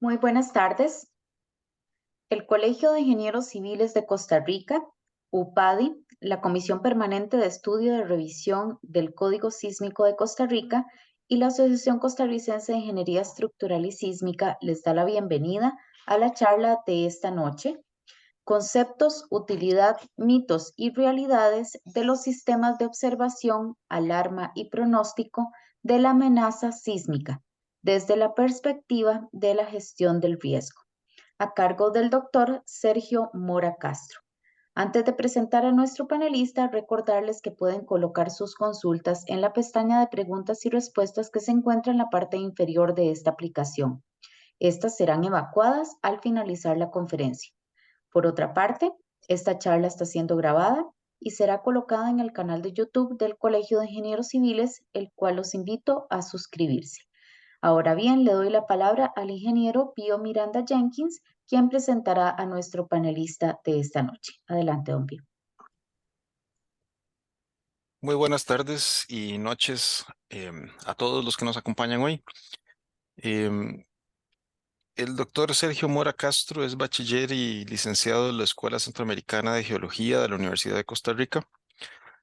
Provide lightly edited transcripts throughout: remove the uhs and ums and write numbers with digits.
Muy buenas tardes. El Colegio de Ingenieros Civiles de Costa Rica, UPADI, la Comisión Permanente de Estudio de Revisión del Código Sísmico de Costa Rica y la Asociación Costarricense de Ingeniería Estructural y Sísmica les da la bienvenida a la charla de esta noche: Conceptos, utilidad, mitos y realidades de los sistemas de observación, alarma y pronóstico de la amenaza sísmica desde la perspectiva de la gestión del riesgo, a cargo del doctor Sergio Mora Castro. Antes de presentar a nuestro panelista, recordarles que pueden colocar sus consultas en la pestaña de preguntas y respuestas que se encuentra en la parte inferior de esta aplicación. Estas serán evacuadas al finalizar la conferencia. Por otra parte, esta charla está siendo grabada y será colocada en el canal de YouTube del Colegio de Ingenieros Civiles, el cual los invito a suscribirse. Ahora bien, le doy la palabra al ingeniero Pío Miranda Jenkins, quien presentará a nuestro panelista de esta noche. Adelante, don Pío. Muy buenas tardes y noches a todos los que nos acompañan hoy. Em, el doctor Sergio Mora Castro es bachiller y licenciado de la Escuela Centroamericana de Geología de la Universidad de Costa Rica.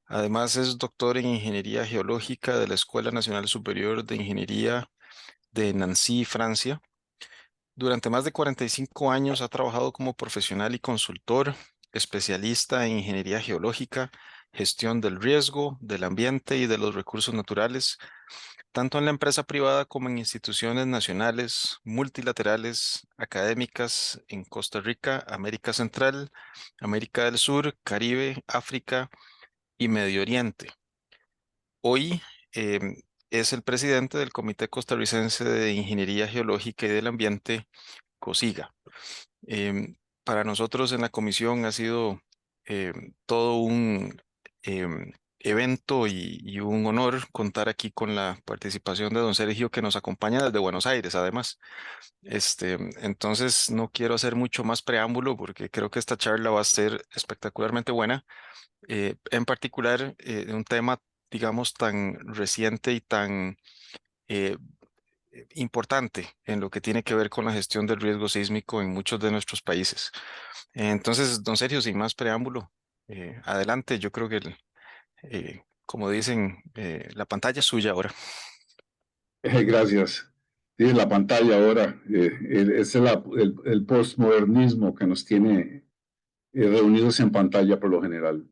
Además es doctor en Ingeniería Geológica de la Escuela Nacional Superior de Ingeniería de Nancy, Francia. Durante más de 45 años ha trabajado como profesional y consultor, especialista en ingeniería geológica, gestión del riesgo, del ambiente y de los recursos naturales, tanto en la empresa privada como en instituciones nacionales, multilaterales, académicas en Costa Rica, América Central, América del Sur, Caribe, África y Medio Oriente. Hoy es el presidente del Comité Costarricense de Ingeniería Geológica y del Ambiente, COSIGA. Para nosotros en la comisión ha sido todo un evento y un honor contar aquí con la participación de don Sergio, que nos acompaña desde Buenos Aires, además. Entonces no quiero hacer mucho más preámbulo porque creo que esta charla va a ser espectacularmente buena. En particular, un tema, digamos, tan reciente y tan eh, importante en lo que tiene que ver con la gestión del riesgo sísmico en muchos de nuestros países. Entonces, don Sergio, sin más preámbulo, adelante. Yo creo que, como dicen, la pantalla es suya ahora. Gracias. Sí, la pantalla ahora, es el postmodernismo que nos tiene reunidos en pantalla por lo general.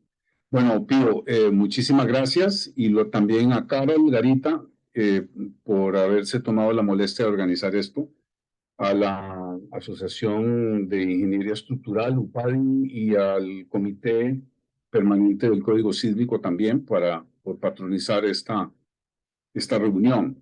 Bueno, Pío, muchísimas gracias y también a Carol Garita eh, por haberse tomado la molestia de organizar esto, a la Asociación de Ingeniería Estructural, UPADI, y al Comité Permanente del Código Sísmico también por patronizar esta reunión.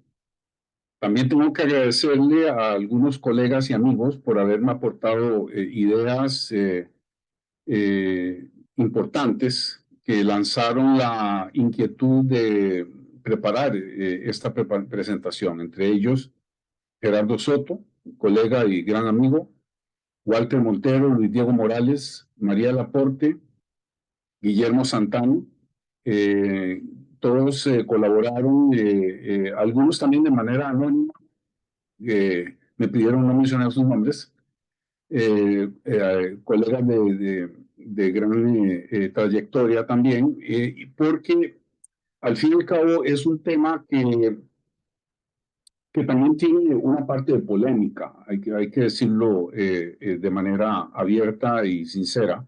También tengo que agradecerle a algunos colegas y amigos por haberme aportado ideas eh, importantes que lanzaron la inquietud de preparar esta presentación. Entre ellos, Gerardo Soto, colega y gran amigo, Walter Montero, Luis Diego Morales, María Laporte, Guillermo Santana. Todos colaboraron, algunos también de manera anónima. Me pidieron no mencionar sus nombres. Colegas de gran trayectoria también, porque al fin y al cabo es un tema que también tiene una parte de polémica, hay que decirlo de manera abierta y sincera.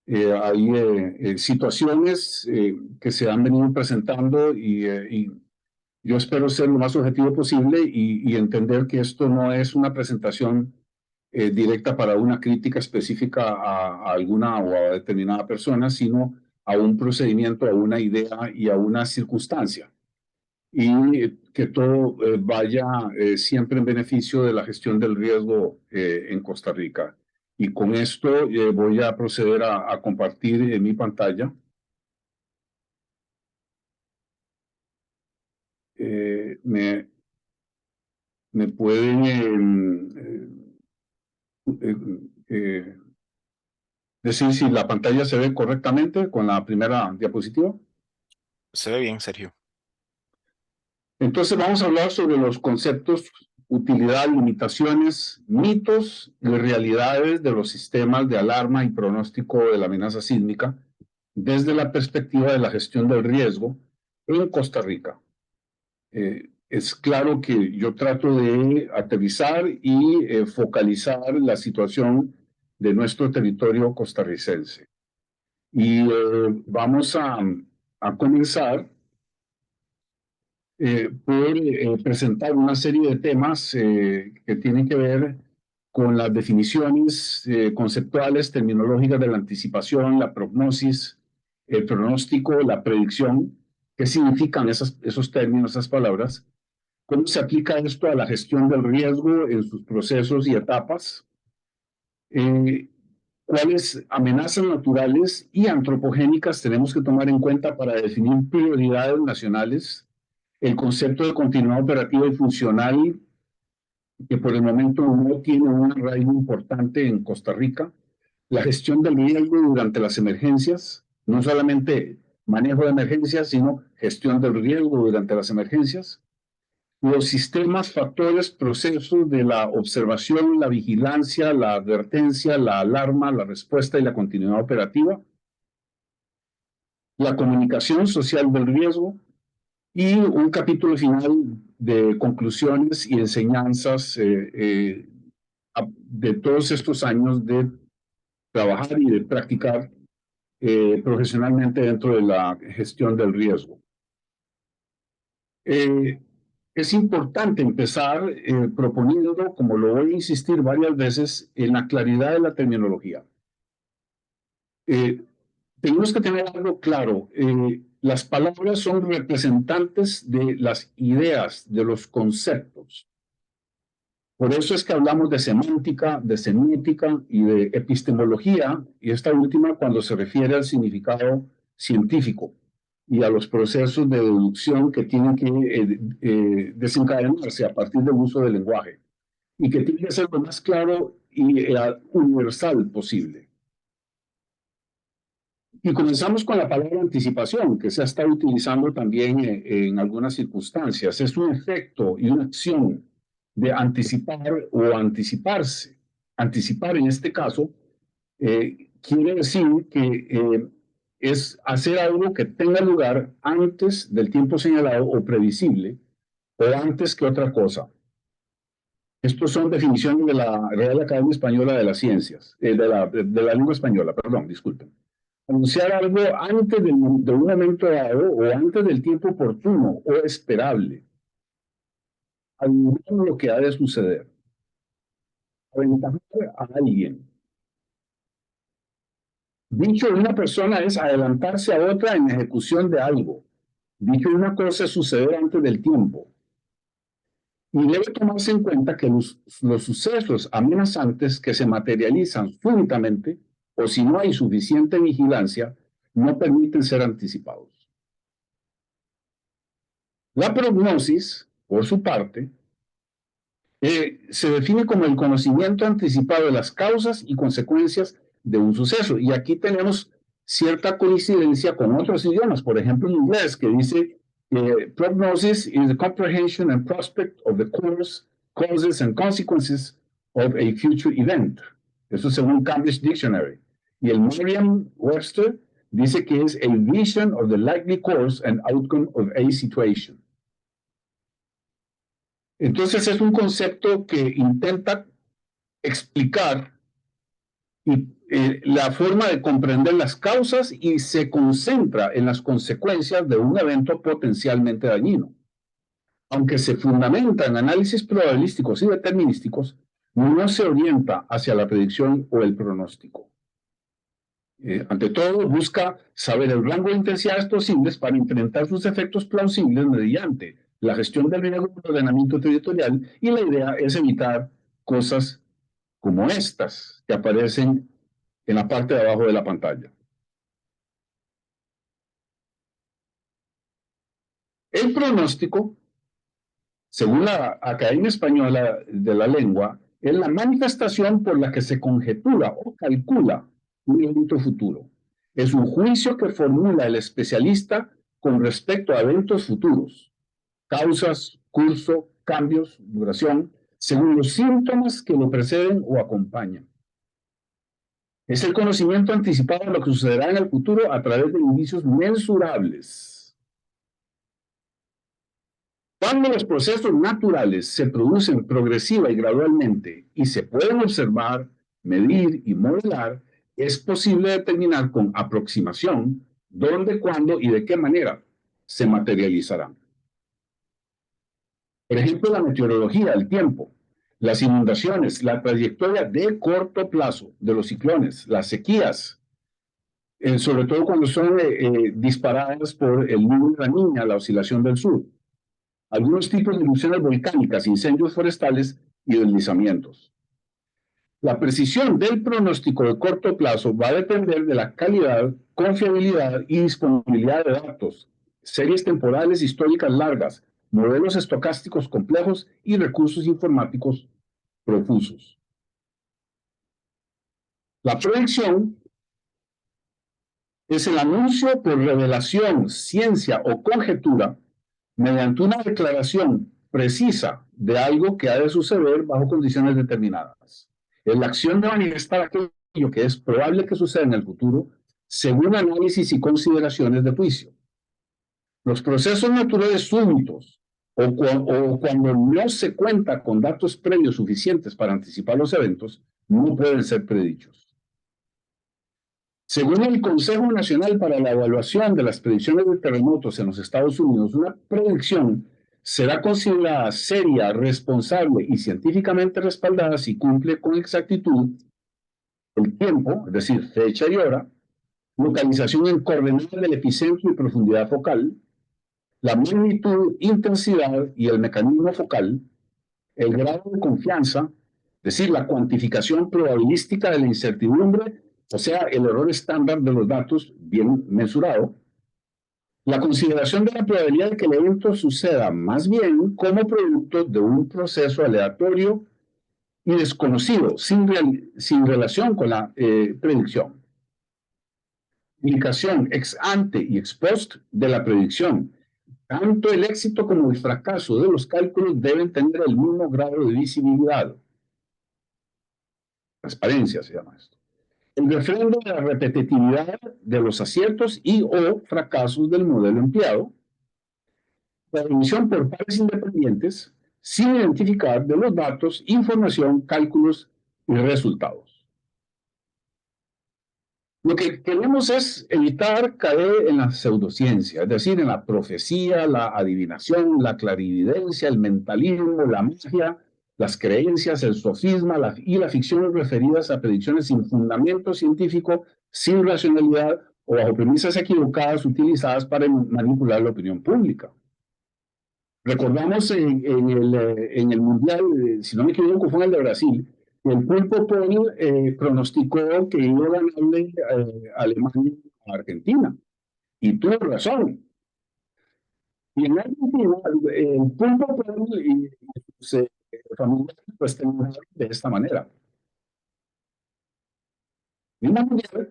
Hay situaciones que se han venido presentando y yo espero ser lo más objetivo posible y entender que esto no es una presentación directa para una crítica específica a alguna o a determinada persona, sino a un procedimiento, a una idea y a una circunstancia. Y que todo vaya siempre en beneficio de la gestión del riesgo en Costa Rica. Y con esto voy a proceder a compartir en mi pantalla. Me pueden decir si la pantalla se ve correctamente con la primera diapositiva. Se ve bien, Sergio. Entonces vamos a hablar sobre los conceptos, utilidad, limitaciones, mitos y realidades de los sistemas de alarma y pronóstico de la amenaza sísmica desde la perspectiva de la gestión del riesgo en Costa Rica. Es claro que yo trato de aterrizar y focalizar la situación de nuestro territorio costarricense. Y vamos a comenzar por presentar una serie de temas que tienen que ver con las definiciones conceptuales, terminológicas de la anticipación, la prognosis, el pronóstico, la predicción. ¿Qué significan esos términos, esas palabras? ¿Cómo se aplica esto a la gestión del riesgo en sus procesos y etapas? ¿Cuáles amenazas naturales y antropogénicas tenemos que tomar en cuenta para definir prioridades nacionales? El concepto de continuidad operativa y funcional, que por el momento no tiene un arraigo importante en Costa Rica. La gestión del riesgo durante las emergencias, no solamente manejo de emergencias, sino gestión del riesgo durante las emergencias. Los sistemas, factores, procesos de la observación, la vigilancia, la advertencia, la alarma, la respuesta y la continuidad operativa. La comunicación social del riesgo y un capítulo final de conclusiones y enseñanzas de todos estos años de trabajar y de practicar profesionalmente dentro de la gestión del riesgo. Es importante empezar proponiendo, como lo voy a insistir varias veces, en la claridad de la terminología. Tenemos que tener algo claro. Las palabras son representantes de las ideas, de los conceptos. Por eso es que hablamos de semántica, de semiótica y de epistemología, y esta última cuando se refiere al significado científico y a los procesos de deducción que tienen que desencadenarse a partir del uso del lenguaje, y que tiene que ser lo más claro y universal posible. Y comenzamos con la palabra anticipación, que se ha estado utilizando también en algunas circunstancias. Es un efecto y una acción de anticipar o anticiparse. Anticipar en este caso quiere decir que es hacer algo que tenga lugar antes del tiempo señalado o previsible o antes que otra cosa. Estos son definiciones de la Real Academia Española de las Ciencias, de la lengua española, perdón, disculpen. Anunciar algo antes de un momento dado o antes del tiempo oportuno o esperable. Adivinar lo que ha de suceder. Aventajar a alguien. Dicho de una persona es adelantarse a otra en ejecución de algo. Dicho de una cosa es suceder antes del tiempo. Y debe tomarse en cuenta que los sucesos amenazantes que se materializan súbitamente o si no hay suficiente vigilancia, no permiten ser anticipados. La prognosis, por su parte, se define como el conocimiento anticipado de las causas y consecuencias de un suceso. Y aquí tenemos cierta coincidencia con otros idiomas, por ejemplo en inglés, que dice prognosis is the comprehension and prospect of the course, causes and consequences of a future event. Eso según Cambridge Dictionary. Y el Merriam-Webster dice que es a vision of the likely course and outcome of a situation. Entonces es un concepto que intenta explicar la forma de comprender las causas y se concentra en las consecuencias de un evento potencialmente dañino. Aunque se fundamenta en análisis probabilísticos y determinísticos, no se orienta hacia la predicción o el pronóstico. Ante todo, busca saber el rango de intensidades posibles para enfrentar sus efectos plausibles mediante la gestión del riesgo del ordenamiento territorial, y la idea es evitar cosas como estas que aparecen en la parte de abajo de la pantalla. El pronóstico, según la Academia Española de la Lengua, es la manifestación por la que se conjetura o calcula un evento futuro. Es un juicio que formula el especialista con respecto a eventos futuros, causas, curso, cambios, duración, según los síntomas que lo preceden o acompañan. Es el conocimiento anticipado de lo que sucederá en el futuro a través de indicios mensurables. Cuando los procesos naturales se producen progresiva y gradualmente y se pueden observar, medir y modelar, es posible determinar con aproximación dónde, cuándo y de qué manera se materializarán. Por ejemplo, la meteorología, el tiempo, las inundaciones, la trayectoria de corto plazo de los ciclones, las sequías, sobre todo cuando son disparadas por el niño de la niña, la oscilación del sur. Algunos tipos de erupciones volcánicas, incendios forestales y deslizamientos. La precisión del pronóstico de corto plazo va a depender de la calidad, confiabilidad y disponibilidad de datos, series temporales históricas largas, modelos estocásticos complejos y recursos informáticos profusos. La predicción es el anuncio por revelación, ciencia o conjetura mediante una declaración precisa de algo que ha de suceder bajo condiciones determinadas. Es la acción de manifestar aquello que es probable que suceda en el futuro según análisis y consideraciones de juicio. Los procesos naturales súbitos o cuando no se cuenta con datos previos suficientes para anticipar los eventos no pueden ser predichos. Según el Consejo Nacional para la Evaluación de las Predicciones de Terremotos en los Estados Unidos, una predicción será considerada seria, responsable y científicamente respaldada si cumple con exactitud el tiempo, es decir, fecha y hora, localización en coordenadas del epicentro y profundidad focal, la magnitud, intensidad y el mecanismo focal, el grado de confianza, es decir, la cuantificación probabilística de la incertidumbre, o sea, el error estándar de los datos bien mensurado, la consideración de la probabilidad de que el evento suceda más bien como producto de un proceso aleatorio y desconocido, sin relación con la predicción. Indicación ex ante y ex post de la predicción. Tanto el éxito como el fracaso de los cálculos deben tener el mismo grado de visibilidad. Transparencia se llama esto. El refrendo de la repetitividad de los aciertos y o fracasos del modelo empleado. La revisión por pares independientes sin identificar de los datos, información, cálculos y resultados. Lo que queremos es evitar caer en la pseudociencia, es decir, en la profecía, la adivinación, la clarividencia, el mentalismo, la magia, las creencias, el sofisma y la ficción referidas a predicciones sin fundamento científico, sin racionalidad o bajo premisas equivocadas utilizadas para manipular la opinión pública. Recordamos en el Mundial, si no me equivoco, fue en el de Brasil, el Pulpo Paul pronosticó que iba a ganarle Alemania a Argentina. Y tuvo razón. Y en Argentina, el Pulpo Paul y sus familiar, pues terminaron de esta manera. De una manera,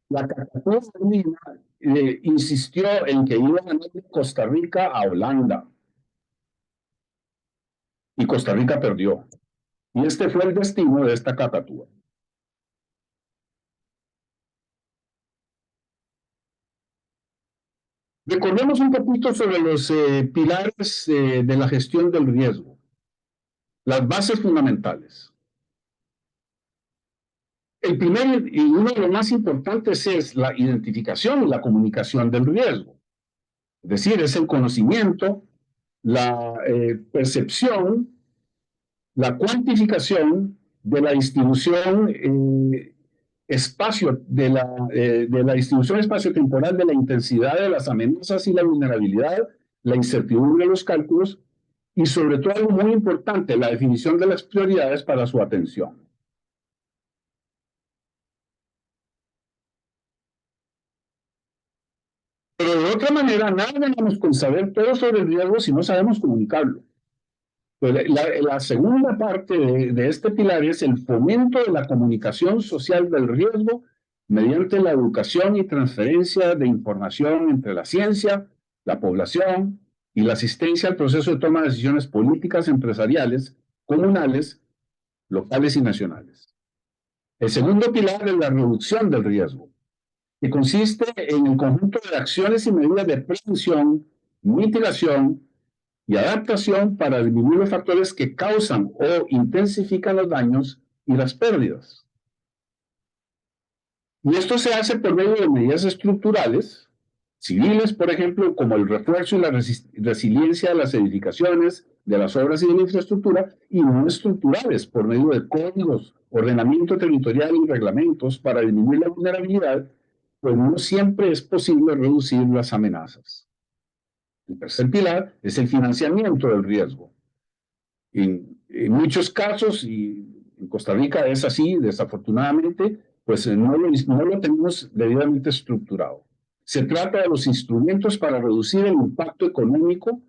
la Cacatúa de Lima insistió en que iba a ganar de Costa Rica a Holanda. Y Costa Rica perdió. Y este fue el destino de esta Cacatúa. Recordemos un poquito sobre los pilares de la gestión del riesgo, las bases fundamentales. El primer y uno de los más importantes es la identificación y la comunicación del riesgo. Es decir, es el conocimiento, la percepción, la cuantificación de la distribución de la distribución espacio-temporal de la intensidad de las amenazas y la vulnerabilidad, la incertidumbre de los cálculos y sobre todo algo muy importante, la definición de las prioridades para su atención. Pero de otra manera, nada ganamos con saber todo sobre el riesgo si no sabemos comunicarlo. Pues la segunda parte de este pilar es el fomento de la comunicación social del riesgo mediante la educación y transferencia de información entre la ciencia, la población y la asistencia al proceso de toma de decisiones políticas, empresariales, comunales, locales y nacionales. El segundo pilar es la reducción del riesgo, que consiste en el conjunto de acciones y medidas de prevención, mitigación y adaptación para disminuir los factores que causan o intensifican los daños y las pérdidas. Y esto se hace por medio de medidas estructurales, civiles, por ejemplo, como el refuerzo y la resiliencia de las edificaciones, de las obras y de la infraestructura, y no estructurales, por medio de códigos, ordenamiento territorial y reglamentos para disminuir la vulnerabilidad, pues no siempre es posible reducir las amenazas. El tercer pilar es el financiamiento del riesgo. En muchos casos, y en Costa Rica es así, desafortunadamente, pues no lo tenemos debidamente estructurado. Se trata de los instrumentos para reducir el impacto económico,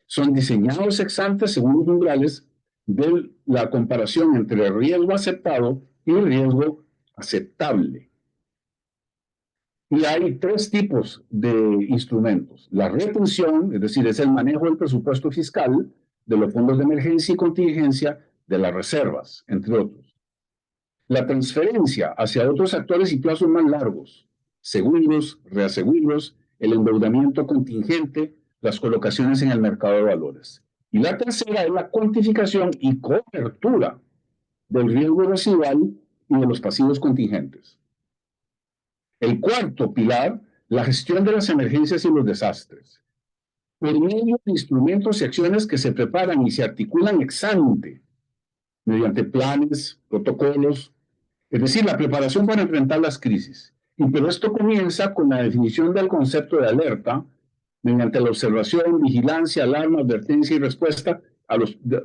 son diseñados ex ante según los umbrales de la comparación entre el riesgo aceptado y el riesgo aceptable. Y hay tres tipos de instrumentos. La retención, es decir, es el manejo del presupuesto fiscal, de los fondos de emergencia y contingencia, de las reservas, entre otros. La transferencia hacia otros actores y plazos más largos, seguros, reaseguros, el endeudamiento contingente, las colocaciones en el mercado de valores. Y la tercera es la cuantificación y cobertura del riesgo residual y de los pasivos contingentes. El cuarto pilar, la gestión de las emergencias y los desastres. Por medio de instrumentos y acciones que se preparan y se articulan ex ante, mediante planes, protocolos, es decir, la preparación para enfrentar las crisis. Pero esto comienza con la definición del concepto de alerta, mediante la observación, vigilancia, alarma, advertencia y respuesta,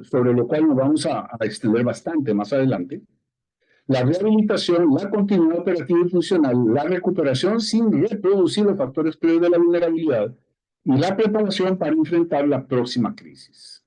sobre lo cual nos vamos a extender bastante más adelante. La rehabilitación, la continuidad operativa y funcional, la recuperación sin reproducir los factores previos de la vulnerabilidad y la preparación para enfrentar la próxima crisis.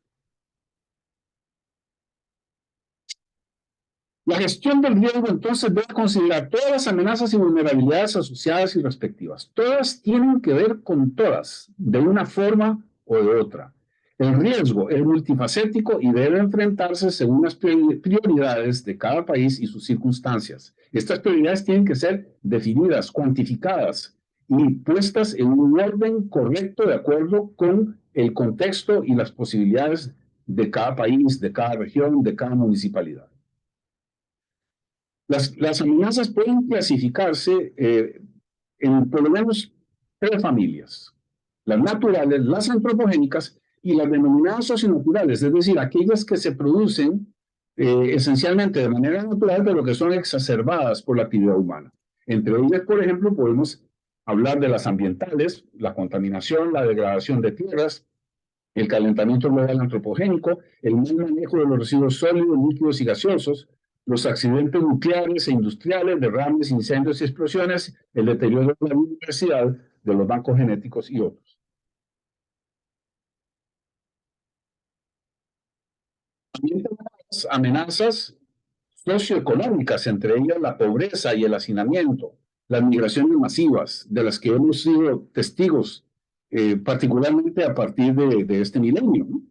La gestión del riesgo entonces debe considerar todas las amenazas y vulnerabilidades asociadas y respectivas. Todas tienen que ver con todas, de una forma o de otra. El riesgo es multifacético y debe enfrentarse según las prioridades de cada país y sus circunstancias. Estas prioridades tienen que ser definidas, cuantificadas y puestas en un orden correcto de acuerdo con el contexto y las posibilidades de cada país, de cada región, de cada municipalidad. Las amenazas pueden clasificarse en por lo menos tres familias: las naturales, las antropogénicas y las denominadas socionaturales, es decir, aquellas que se producen esencialmente de manera natural, pero que son exacerbadas por la actividad humana. Entre ellas, por ejemplo, podemos hablar de las ambientales, la contaminación, la degradación de tierras, el calentamiento global antropogénico, el mal manejo de los residuos sólidos, líquidos y gaseosos, los accidentes nucleares e industriales, derrames, incendios y explosiones, el deterioro de la biodiversidad, de los bancos genéticos y otros. También tenemos amenazas socioeconómicas, entre ellas la pobreza y el hacinamiento, las migraciones masivas, de las que hemos sido testigos, particularmente a partir de este milenio, ¿no?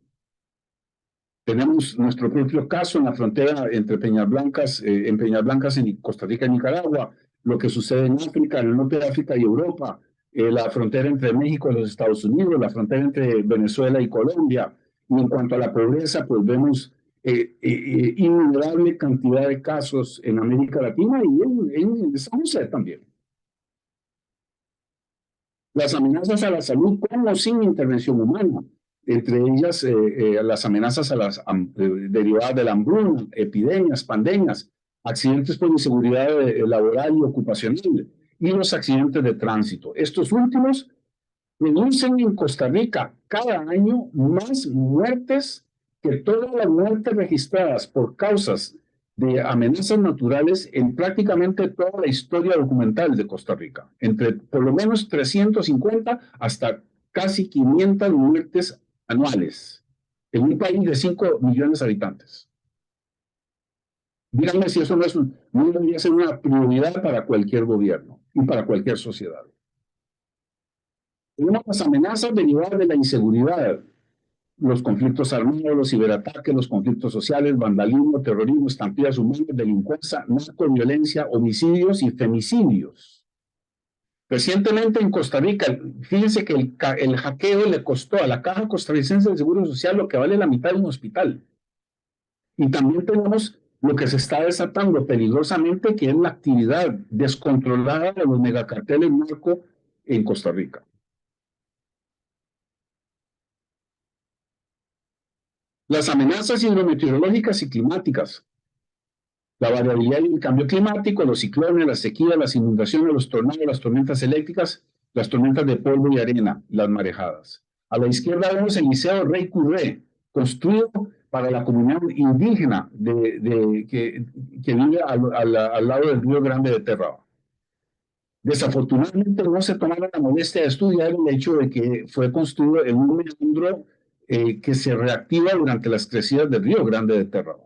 Tenemos nuestro propio caso en la frontera entre Peñas Blancas, en Costa Rica y Nicaragua, lo que sucede en África, en el norte de África y Europa, la frontera entre México y los Estados Unidos, la frontera entre Venezuela y Colombia. Y en cuanto a la pobreza, pues vemos innumerable cantidad de casos en América Latina y en San José también. Las amenazas a la salud con o sin intervención humana, entre ellas las amenazas derivadas de la hambruna, epidemias, pandemias, accidentes por inseguridad laboral y ocupacional y los accidentes de tránsito. Estos últimos producen en Costa Rica cada año más muertes que todas las muertes registradas por causas de amenazas naturales en prácticamente toda la historia documental de Costa Rica, entre por lo menos 350 hasta casi 500 muertes anuales en un país de 5 millones de habitantes. Díganme si eso no debería ser una prioridad para cualquier gobierno y para cualquier sociedad. Tenemos las amenazas derivadas de la inseguridad, los conflictos armados, los ciberataques, los conflictos sociales, vandalismo, terrorismo, estampillas humanas, delincuencia, narcoviolencia, homicidios y femicidios. Recientemente en Costa Rica, fíjense que el hackeo le costó a la Caja Costarricense de Seguro Social lo que vale la mitad de un hospital. Y también tenemos lo que se está desatando peligrosamente, que es la actividad descontrolada de los megacarteles narco en Costa Rica. Las amenazas hidrometeorológicas y climáticas, la variabilidad y el cambio climático, los ciclones, las sequías, las inundaciones, los tornados, las tormentas eléctricas, las tormentas de polvo y arena, las marejadas. A la izquierda vemos el Liceo Rey Curré, construido para la comunidad indígena que vive al lado del río Grande de Terraba. Desafortunadamente no se tomaron la molestia de estudiar el hecho de que fue construido en un meandro que se reactiva durante las crecidas del río Grande de Terraba.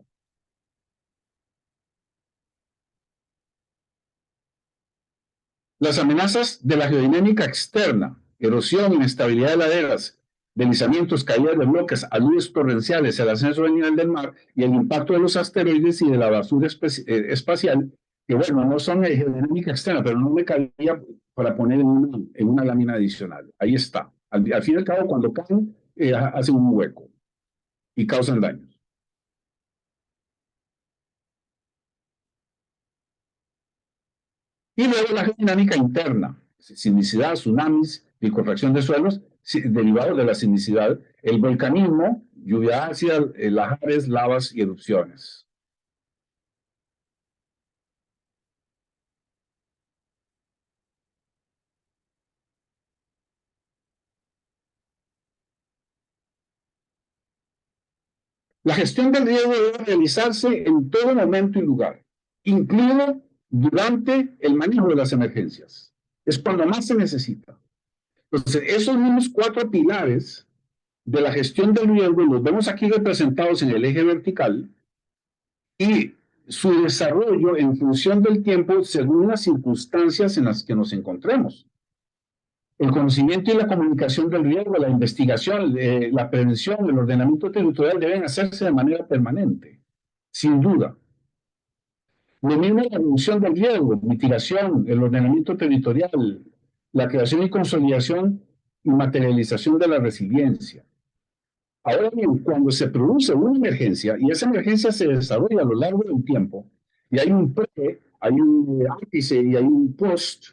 Las amenazas de la geodinámica externa, erosión, inestabilidad de laderas, deslizamientos, caídas de bloques, aludes torrenciales, el ascenso del nivel del mar y el impacto de los asteroides y de la basura espacial, que bueno, no son de geodinámica externa, pero no me cabía para poner en una lámina adicional. Ahí está. Al fin y al cabo, cuando caen, hacen un hueco y causan daños. Y luego la geodinámica interna, sismicidad, tsunamis, licuefacción de suelos, derivados de la sismicidad, el volcanismo, lluvia ácida, lahares, lavas y erupciones. La gestión del riesgo debe realizarse en todo momento y lugar, incluido durante el manejo de las emergencias. Es cuando más se necesita. Entonces, esos mismos 4 pilares de la gestión del riesgo los vemos aquí representados en el eje vertical y su desarrollo en función del tiempo según las circunstancias en las que nos encontremos. El conocimiento y la comunicación del riesgo, la investigación, la prevención, el ordenamiento territorial deben hacerse de manera permanente, sin duda. Lo mismo la reducción del riesgo, mitigación, el ordenamiento territorial, la creación y consolidación y materialización de la resiliencia. Ahora bien, cuando se produce una emergencia y esa emergencia se desarrolla a lo largo del tiempo, y hay un pre, hay un ápice y hay un post,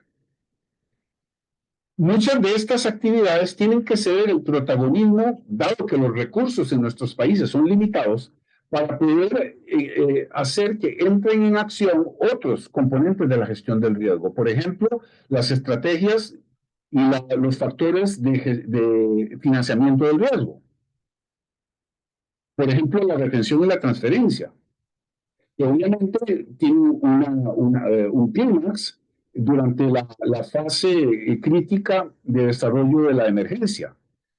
muchas de estas actividades tienen que ceder el protagonismo, dado que los recursos en nuestros países son limitados, para poder hacer que entren en acción otros componentes de la gestión del riesgo. Por ejemplo, las estrategias y los factores de financiamiento del riesgo. Por ejemplo, la retención y la transferencia, que obviamente tiene un clímax durante la fase crítica de desarrollo de la emergencia.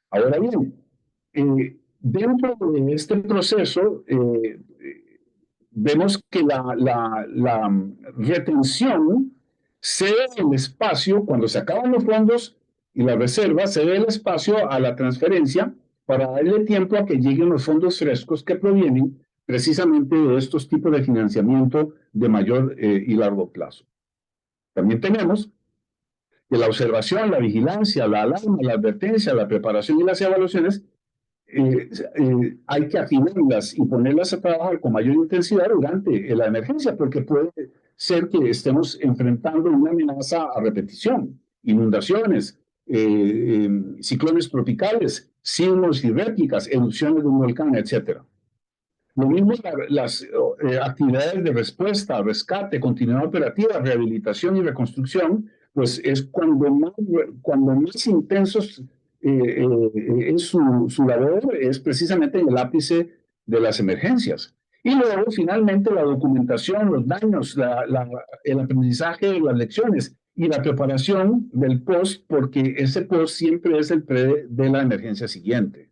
Ahora bien, dentro de este proceso, vemos que la retención cede el espacio, cuando se acaban los fondos y la reserva, cede el espacio a la transferencia para darle tiempo a que lleguen los fondos frescos que provienen precisamente de estos tipos de financiamiento de mayor y largo plazo. También tenemos que la observación, la vigilancia, la alarma, la advertencia, la preparación y las evaluaciones hay que afinarlas y ponerlas a trabajar con mayor intensidad durante la emergencia, porque puede ser que estemos enfrentando una amenaza a repetición, inundaciones, ciclones tropicales, sismos y réplicas, erupciones de un volcán, etc. Lo mismo las actividades de respuesta, rescate, continuidad operativa, rehabilitación y reconstrucción, pues es cuando más intensos es su labor, es precisamente en el ápice de las emergencias. Y luego, finalmente, la documentación, los daños, el aprendizaje de las lecciones y la preparación del post, porque ese post siempre es el pre de la emergencia siguiente.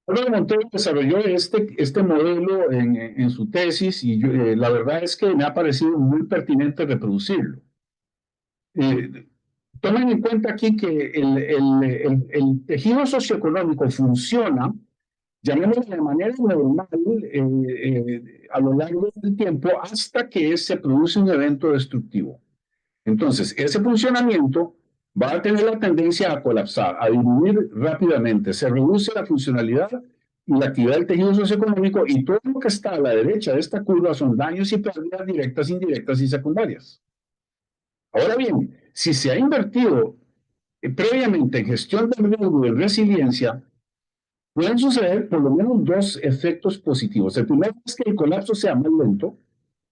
Álvaro Montero desarrolló este modelo en su tesis y la verdad es que me ha parecido muy pertinente reproducirlo. Tomen en cuenta aquí que el tejido socioeconómico funciona, llamémoslo de manera normal, a lo largo del tiempo hasta que se produce un evento destructivo. Entonces, ese funcionamiento va a tener la tendencia a colapsar, a disminuir rápidamente. Se reduce la funcionalidad y la actividad del tejido socioeconómico y todo lo que está a la derecha de esta curva son daños y pérdidas directas, indirectas y secundarias. Ahora bien, si se ha invertido previamente en gestión del riesgo y en resiliencia, pueden suceder por lo menos dos efectos positivos. El primero es que el colapso sea más lento,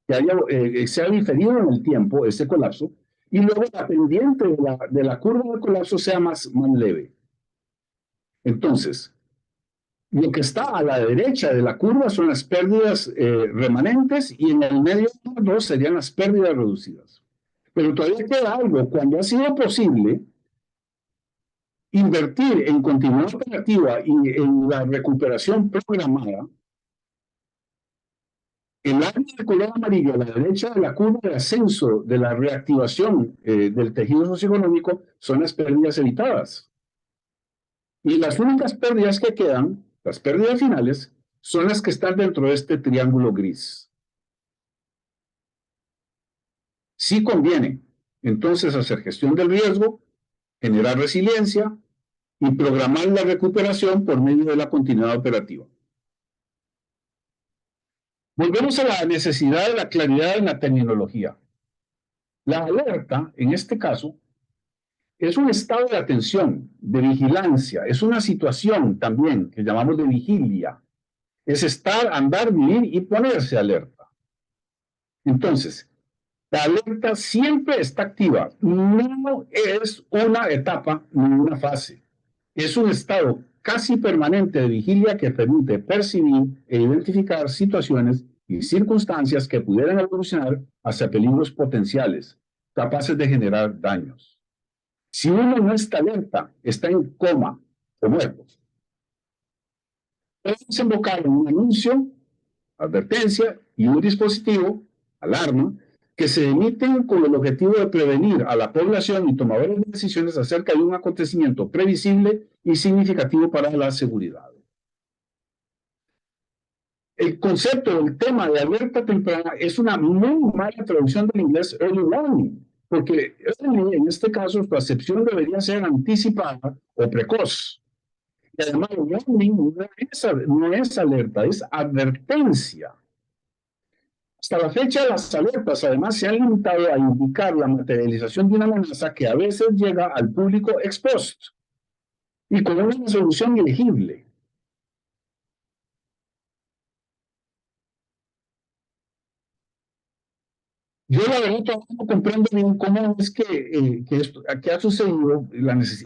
que sea diferido en el tiempo ese colapso, y luego la pendiente de la curva del colapso sea más leve. Entonces, lo que está a la derecha de la curva son las pérdidas remanentes y en el medio de los dos serían las pérdidas reducidas. Pero todavía queda algo. Cuando ha sido posible invertir en continuidad operativa y en la recuperación programada, el área de color amarillo a la derecha de la curva de ascenso de la reactivación del tejido socioeconómico son las pérdidas evitadas. Y las únicas pérdidas que quedan, las pérdidas finales, son las que están dentro de este triángulo gris. Sí conviene, entonces, hacer gestión del riesgo, generar resiliencia y programar la recuperación por medio de la continuidad operativa. Volvemos a la necesidad de la claridad en la terminología. La alerta, en este caso, es un estado de atención, de vigilancia, es una situación también que llamamos de vigilia. Es estar, andar, vivir y ponerse alerta. Entonces, la alerta siempre está activa, no es una etapa ni una fase. Es un estado casi permanente de vigilia que permite percibir e identificar situaciones y circunstancias que pudieran evolucionar hacia peligros potenciales, capaces de generar daños. Si uno no está alerta, está en coma o muerto. Puede desembocar en un anuncio, advertencia y un dispositivo, alarma, que se emiten con el objetivo de prevenir a la población y tomadores de decisiones acerca de un acontecimiento previsible y significativo para la seguridad. El concepto, el tema de alerta temprana es una muy mala traducción del inglés early warning, porque early, en este caso, su acepción debería ser anticipada o precoz. Y además, warning no es alerta, es advertencia. Hasta la fecha, las alertas además se han limitado a indicar la materialización de una amenaza que a veces llega al público ex post y con una resolución elegible. Yo la verdad no comprendo bien cómo es que esto que ha sucedido,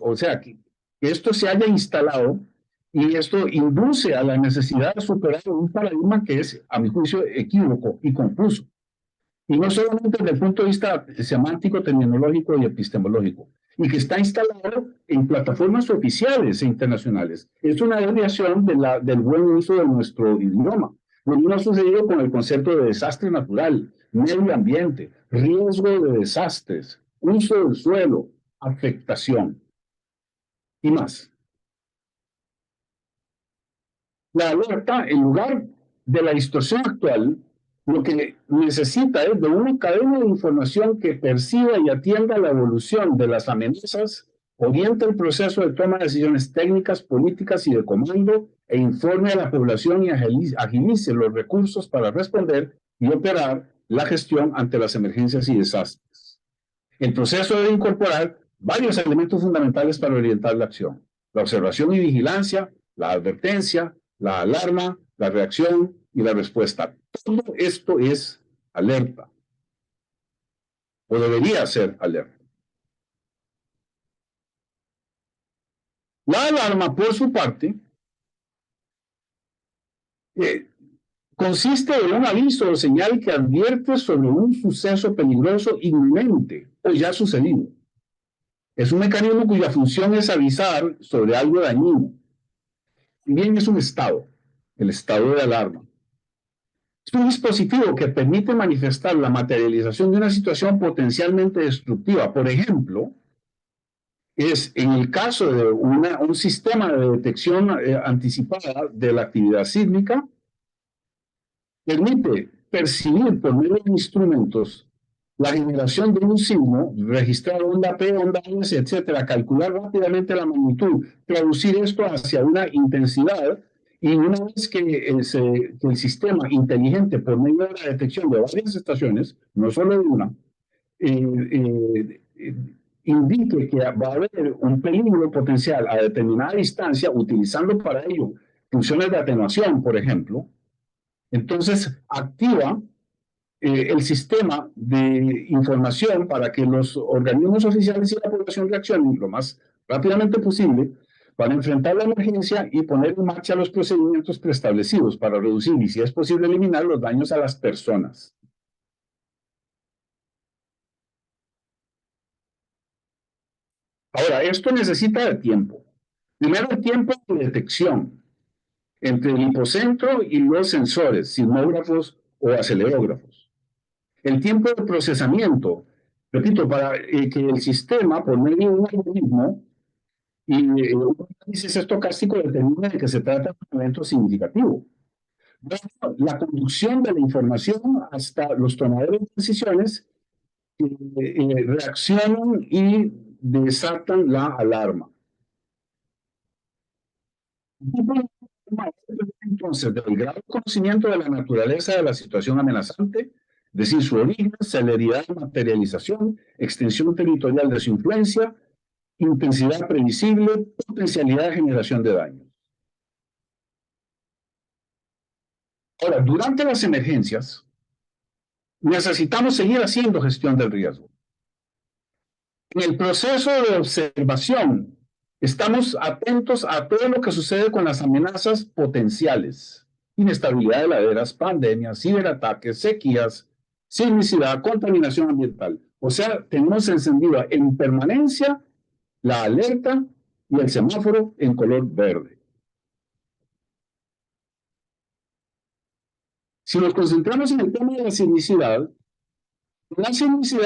o sea, que esto se haya instalado y esto induce a la necesidad de superar un paradigma que es, a mi juicio, equívoco y confuso. Y no solamente desde el punto de vista semántico, terminológico y epistemológico. y que está instalado en plataformas oficiales e internacionales. Es una desviación del buen uso de nuestro idioma. Lo mismo ha sucedido con el concepto de desastre natural, medio ambiente, riesgo de desastres, uso del suelo, afectación y más. La alerta, en lugar de la distorsión actual, lo que necesita es de una cadena de información que perciba y atienda la evolución de las amenazas, oriente el proceso de toma de decisiones técnicas, políticas y de comando, e informe a la población y agilice los recursos para responder y operar la gestión ante las emergencias y desastres. El proceso debe incorporar varios elementos fundamentales para orientar la acción: la observación y vigilancia, la advertencia, la alarma, la reacción y la respuesta. Todo esto es alerta, o debería ser alerta. La alarma, por su parte, consiste en un aviso o señal que advierte sobre un suceso peligroso inminente o ya sucedido. Es un mecanismo cuya función es avisar sobre algo dañino. También es un estado, el estado de alarma. Es un dispositivo que permite manifestar la materialización de una situación potencialmente destructiva. Por ejemplo, es en el caso de un sistema de detección anticipada de la actividad sísmica, permite percibir por medio de instrumentos la generación de un sismo, registrar onda P, onda S, etcétera, calcular rápidamente la magnitud, traducir esto hacia una intensidad, y una vez que el sistema inteligente, por medio de la detección de varias estaciones, no solo de una, indique que va a haber un peligro potencial a determinada distancia, utilizando para ello funciones de atenuación, por ejemplo, entonces activa el sistema de información para que los organismos oficiales y la población reaccionen lo más rápidamente posible para enfrentar la emergencia y poner en marcha los procedimientos preestablecidos para reducir y, si es posible, eliminar los daños a las personas. Ahora, esto necesita de tiempo. Primero, el tiempo de detección entre el hipocentro y los sensores, sismógrafos o acelerógrafos. El tiempo de procesamiento, repito, para que el sistema, por medio de un algoritmo y un análisis estocástico, determine de que se trata de un evento significativo. La conducción de la información hasta los tomadores de decisiones reaccionan y desatan la alarma. Entonces, del grado de conocimiento de la naturaleza de la situación amenazante, es decir, su origen, celeridad de materialización, extensión territorial de su influencia, intensidad previsible, potencialidad de generación de daños. Ahora, durante las emergencias, necesitamos seguir haciendo gestión del riesgo. En el proceso de observación, estamos atentos a todo lo que sucede con las amenazas potenciales: inestabilidad de laderas, pandemias, ciberataques, sequías, sismicidad, contaminación ambiental. O sea, tenemos encendida en permanencia la alerta y el semáforo en color verde. Si nos concentramos en el tema de la sismicidad,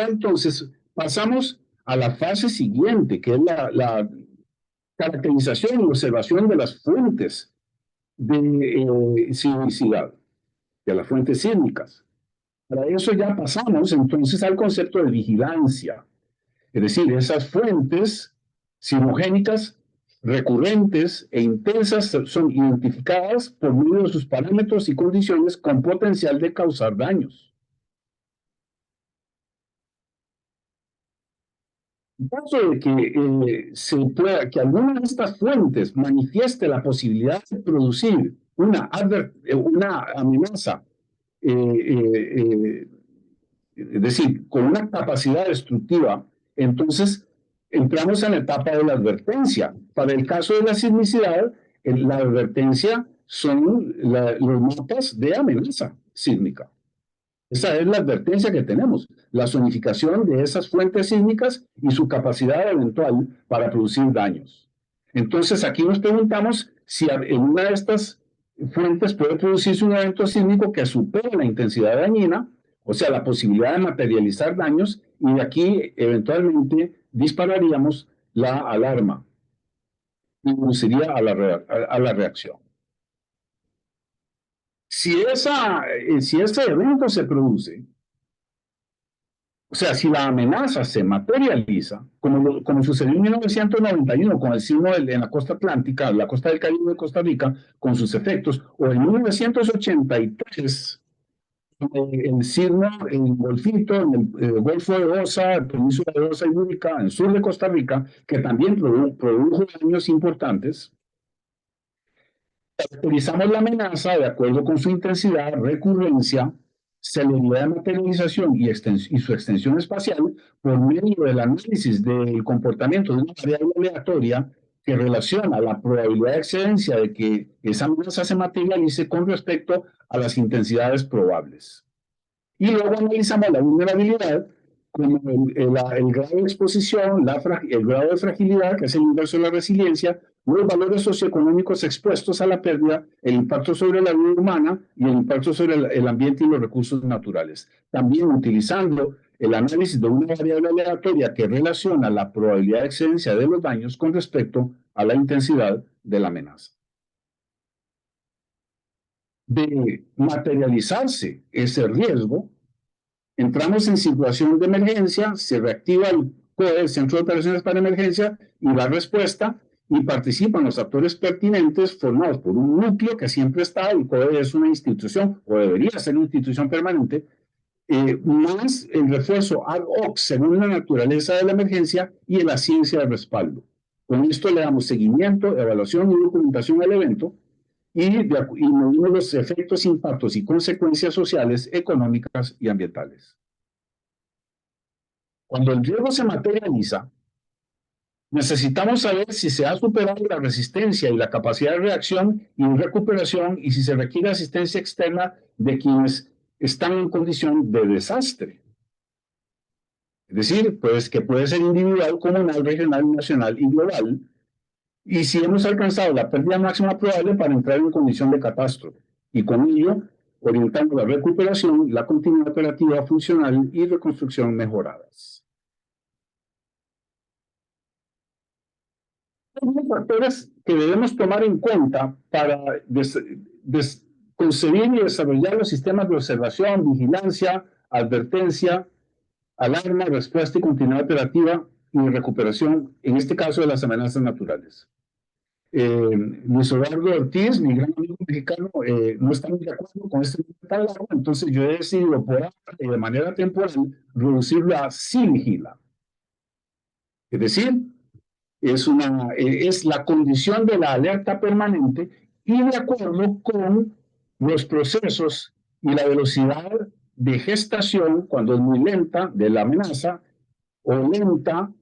entonces pasamos a la fase siguiente, que es la caracterización y observación de las fuentes de sismicidad, de las fuentes sísmicas. Para eso ya pasamos entonces al concepto de vigilancia, es decir, esas fuentes sismogénicas recurrentes e intensas son identificadas por medio de sus parámetros y condiciones con potencial de causar daños. En caso de que alguna de estas fuentes manifieste la posibilidad de producir una amenaza, es decir, con una capacidad destructiva, entonces entramos en la etapa de la advertencia. Para el caso de la sismicidad, la advertencia son los mapas de amenaza sísmica. Esa es la advertencia que tenemos, la zonificación de esas fuentes sísmicas y su capacidad eventual para producir daños. Entonces, aquí nos preguntamos si en una de estas fuentes puede producirse un evento sísmico que supere la intensidad dañina, o sea, la posibilidad de materializar daños, y de aquí eventualmente dispararíamos la alarma y conduciría a la reacción. Si ese evento se produce, o sea, si la amenaza se materializa, como sucedió en 1991 con el sismo en la costa atlántica, la costa del Caribe de Costa Rica, con sus efectos, o en 1983, el sismo en Golfito, en el Golfo de Osa, Península de Osa y Búrica, en el sur de Costa Rica, que también produjo daños importantes. Caracterizamos la amenaza de acuerdo con su intensidad, recurrencia, celeridad de materialización y su extensión espacial por medio del análisis del comportamiento de una variable aleatoria que relaciona la probabilidad de excedencia de que esa amenaza se materialice con respecto a las intensidades probables. Y luego analizamos la vulnerabilidad como el grado de exposición, el grado de fragilidad, que es el inverso de la resiliencia, los valores socioeconómicos expuestos a la pérdida, el impacto sobre la vida humana y el impacto sobre el ambiente y los recursos naturales. También utilizando el análisis de una variable aleatoria que relaciona la probabilidad de excedencia de los daños con respecto a la intensidad de la amenaza. De materializarse ese riesgo, entramos en situación de emergencia, se reactiva el COE, el Centro de Operaciones para Emergencia, y da respuesta, y participan los actores pertinentes formados por un núcleo que siempre está, el COE es una institución, o debería ser una institución permanente, más el refuerzo ad hoc según la naturaleza de la emergencia y la ciencia de respaldo. Con esto le damos seguimiento, evaluación y documentación al evento, y medimos los efectos, impactos y consecuencias sociales, económicas y ambientales. Cuando el riesgo se materializa, necesitamos saber si se ha superado la resistencia y la capacidad de reacción y recuperación y si se requiere asistencia externa de quienes están en condición de desastre. Es decir, pues que puede ser individual, comunal, regional, nacional y global, y si hemos alcanzado la pérdida máxima probable para entrar en condición de catástrofe, y con ello orientando la recuperación, la continuidad operativa funcional y reconstrucción mejoradas. Hay factores que debemos tomar en cuenta para concebir y desarrollar los sistemas de observación, vigilancia, advertencia, alarma, respuesta y continuidad operativa y recuperación, en este caso de las amenazas naturales. Luis Eduardo Ortiz, mi gran amigo mexicano, no está muy de acuerdo con este tan largo, entonces yo he decidido por ahora y de manera temporal reducirlo a sí vigila. Es decir, es la condición de la alerta permanente y de acuerdo con los procesos y la velocidad de gestación, cuando es muy lenta, de la amenaza, o lenta,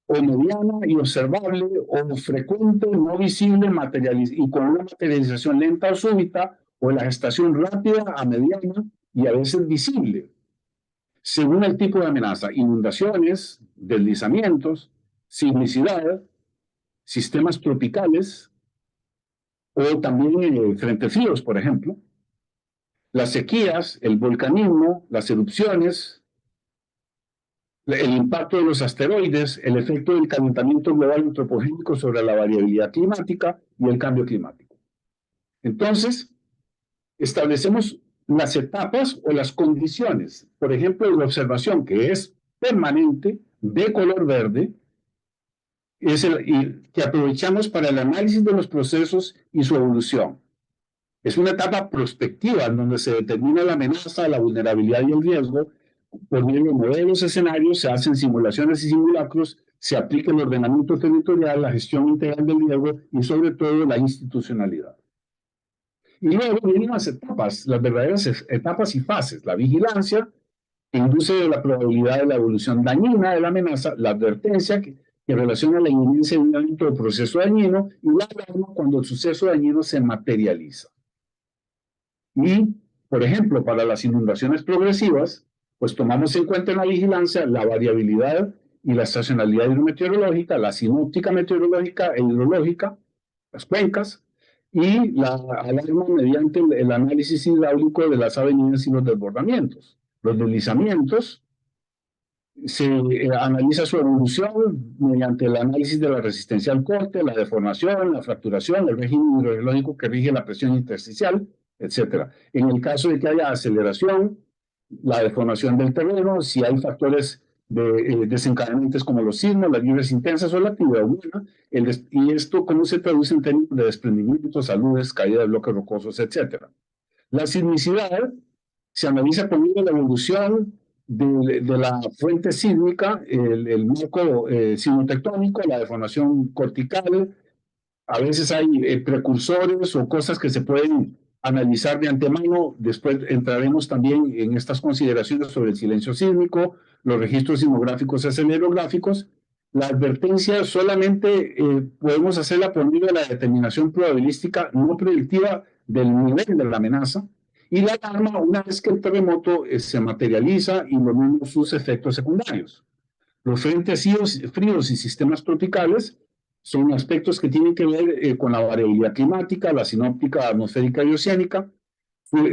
o mediana y observable, o frecuente, no visible, y con una materialización lenta o súbita, o la gestación rápida a mediana y a veces visible, según el tipo de amenaza: inundaciones, deslizamientos, sismicidad, sistemas tropicales, o también frentes fríos, por ejemplo, las sequías, el volcanismo, las erupciones, el impacto de los asteroides, el efecto del calentamiento global antropogénico sobre la variabilidad climática y el cambio climático. Entonces, establecemos las etapas o las condiciones, por ejemplo, de la observación, que es permanente, de color verde, y que aprovechamos para el análisis de los procesos y su evolución. Es una etapa prospectiva en donde se determina la amenaza, la vulnerabilidad y el riesgo. Por medio de modelos, escenarios, se hacen simulaciones y simulacros, se aplica el ordenamiento territorial, la gestión integral del riesgo y sobre todo la institucionalidad. Y luego vienen las etapas, las verdaderas etapas y fases: la vigilancia, que induce la probabilidad de la evolución dañina de la amenaza; la advertencia, que relaciona la inminencia de un evento o proceso dañino; y la alarma, cuando el suceso dañino se materializa. Y Por ejemplo, para las inundaciones progresivas, pues tomamos en cuenta en la vigilancia la variabilidad y la estacionalidad hidrometeorológica, la sinóptica meteorológica e hidrológica, las cuencas, y la alarma mediante el análisis hidráulico de las avenidas y los desbordamientos. Los deslizamientos se analiza su evolución mediante el análisis de la resistencia al corte, la deformación, la fracturación, el régimen hidrológico que rige la presión intersticial, etc. En el caso de que haya aceleración, la deformación del terreno, si hay factores desencadenantes como los sismos, las lluvias intensas o la actividad humana, y esto cómo se traduce en términos de desprendimientos, saludes, caída de bloques rocosos, etc. La sismicidad se analiza por medio de la evolución de la fuente sísmica, el marco sismotectónico, la deformación cortical. A veces hay precursores o cosas que se pueden analizar de antemano. Después entraremos también en estas consideraciones sobre el silencio sísmico, los registros sismográficos acelerográficos. La advertencia solamente podemos hacerla por medio de la determinación probabilística no predictiva del nivel de la amenaza. Y la alarma, una vez que el terremoto se materializa y lo mismo sus efectos secundarios. Los frentes fríos y sistemas tropicales son aspectos que tienen que ver con la variabilidad climática, la sinóptica atmosférica y oceánica.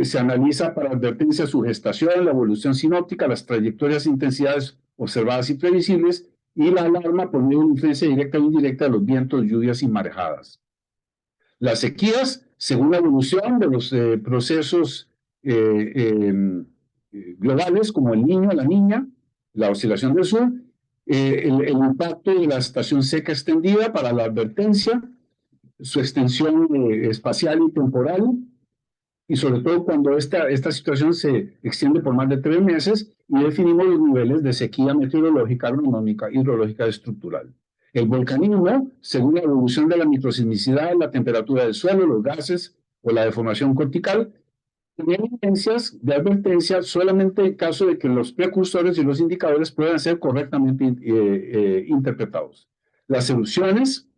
Se analiza para advertencia su gestación, la evolución sinóptica, las trayectorias e intensidades observadas y previsibles, y la alarma por medio de influencia directa o indirecta de los vientos, lluvias y marejadas. Las sequías, según la evolución de los procesos globales, como el Niño, la Niña, la oscilación del sur, el impacto de la estación seca extendida para la advertencia, su extensión espacial y temporal, y sobre todo cuando esta situación se extiende por más de 3 meses, y definimos los niveles de sequía meteorológica, agronómica, hidrológica y estructural. El volcanismo, según la evolución de la microsismicidad, la temperatura del suelo, los gases o la deformación cortical, tiene evidencias de advertencia solamente en caso de que los precursores y los indicadores puedan ser correctamente interpretados. Las erupciones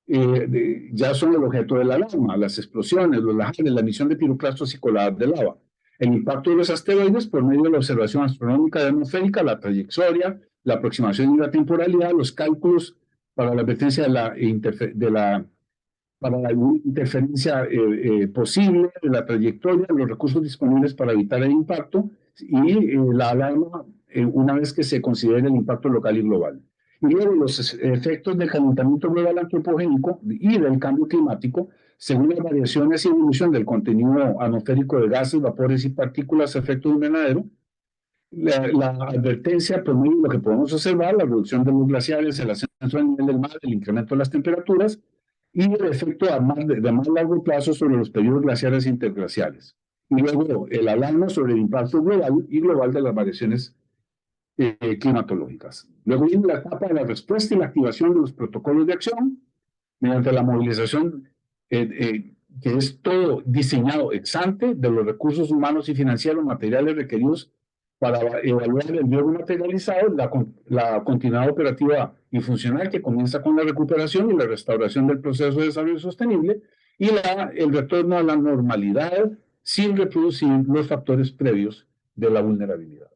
ya son el objeto de la alarma, las explosiones, los lajares, la emisión de piroclastos y coladas de lava. El impacto de los asteroides por medio de la observación astronómica y atmosférica, la trayectoria, la aproximación y la temporalidad, los cálculos para la advertencia para la interferencia posible de la trayectoria, los recursos disponibles para evitar el impacto y la alarma una vez que se considere el impacto local y global. Y luego los efectos del calentamiento global antropogénico y del cambio climático, según las variaciones y evolución del contenido atmosférico de gases, vapores y partículas a efecto invernadero, la advertencia por medio de lo que podemos observar, la reducción de los glaciares, el ascenso del nivel del mar, el incremento de las temperaturas y el efecto de más largo plazo sobre los periodos glaciares e interglaciales. Y luego el alarma sobre el impacto global de las variaciones climatológicas. Luego viene la etapa de la respuesta y la activación de los protocolos de acción mediante la movilización que es todo diseñado ex ante de los recursos humanos y financieros materiales requeridos para evaluar el riesgo materializado, la continuidad operativa y funcional que comienza con la recuperación y la restauración del proceso de desarrollo sostenible y el retorno a la normalidad sin reproducir los factores previos de la vulnerabilidad.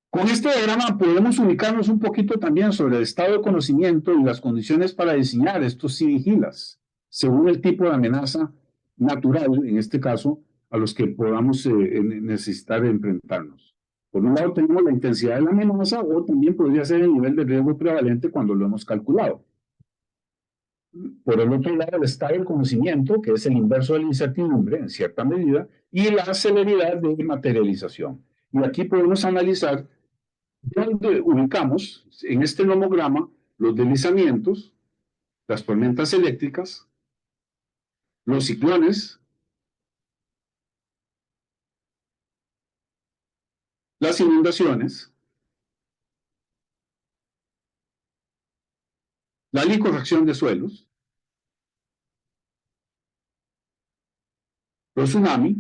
Con este diagrama podemos ubicarnos un poquito también sobre el estado de conocimiento y las condiciones para diseñar estos sigilas, según el tipo de amenaza natural, en este caso, a los que podamos necesitar enfrentarnos. Por un lado tenemos la intensidad de la amenaza o también podría ser el nivel de riesgo prevalente cuando lo hemos calculado. Por el otro lado, el estado del conocimiento, que es el inverso de la incertidumbre en cierta medida, y la celeridad de materialización. Y aquí podemos analizar donde ubicamos en este nomograma los deslizamientos, las tormentas eléctricas, los ciclones, las inundaciones, la liquefacción de suelos, los tsunamis,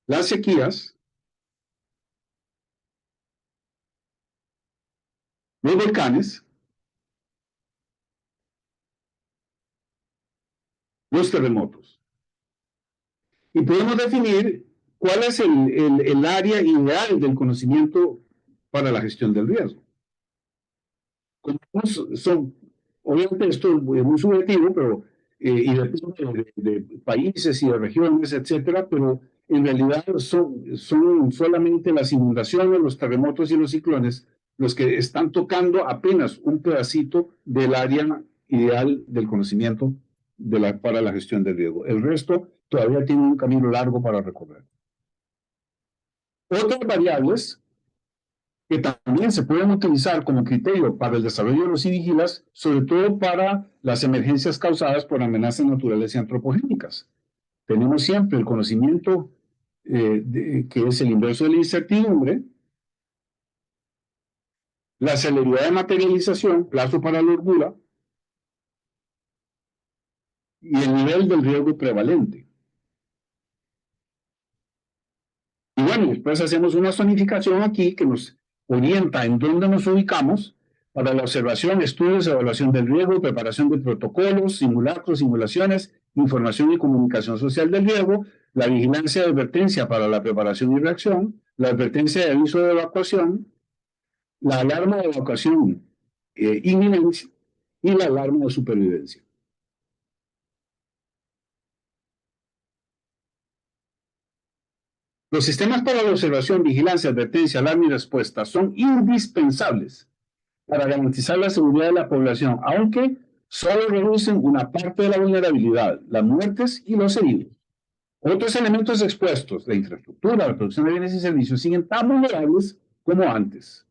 las sequías, los volcanes, los terremotos. Y podemos definir cuál es el área ideal del conocimiento para la gestión del riesgo. Obviamente esto es muy subjetivo, pero, y depende de países y de regiones, etcétera, pero en realidad son solamente las inundaciones, los terremotos y los ciclones los que están tocando apenas un pedacito del área ideal del conocimiento para la gestión del riesgo. El resto todavía tiene un camino largo para recorrer. Otras variables que también se pueden utilizar como criterio para el desarrollo de los CIVIGILAS, sobre todo para las emergencias causadas por amenazas naturales y antropogénicas. Tenemos siempre el conocimiento que es el inverso de la incertidumbre, la celeridad de materialización, plazo para la holgura, y el nivel del riesgo prevalente. Y bueno, después hacemos una zonificación aquí que nos orienta en dónde nos ubicamos para la observación, estudios, evaluación del riesgo, preparación de protocolos, simulacros, simulaciones, información y comunicación social del riesgo, la vigilancia de advertencia para la preparación y reacción, la advertencia de aviso de evacuación, la alarma de evacuación inminente y la alarma de supervivencia. Los sistemas para la observación, vigilancia, advertencia, alarma y respuesta son indispensables para garantizar la seguridad de la población, aunque solo reducen una parte de la vulnerabilidad, las muertes y los heridos. Otros elementos expuestos, la infraestructura, la producción de bienes y servicios, siguen tan vulnerables como antes.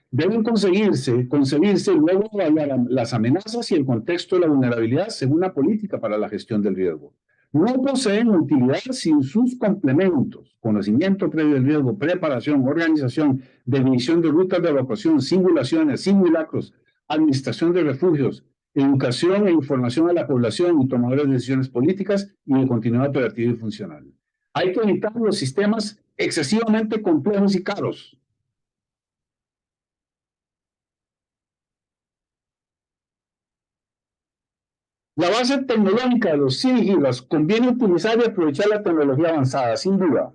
Deben concebirse luego de evaluar las amenazas y el contexto de la vulnerabilidad según la política para la gestión del riesgo. No poseen utilidad sin sus complementos: conocimiento previo del riesgo, preparación, organización, definición de rutas de evacuación, simulaciones, simulacros, administración de refugios, educación e información a la población y tomadores de decisiones políticas y de continuidad operativa y funcional. Hay que evitar los sistemas excesivamente complejos y caros. La base tecnológica de los CIVIGILAS conviene utilizar y aprovechar la tecnología avanzada, sin duda.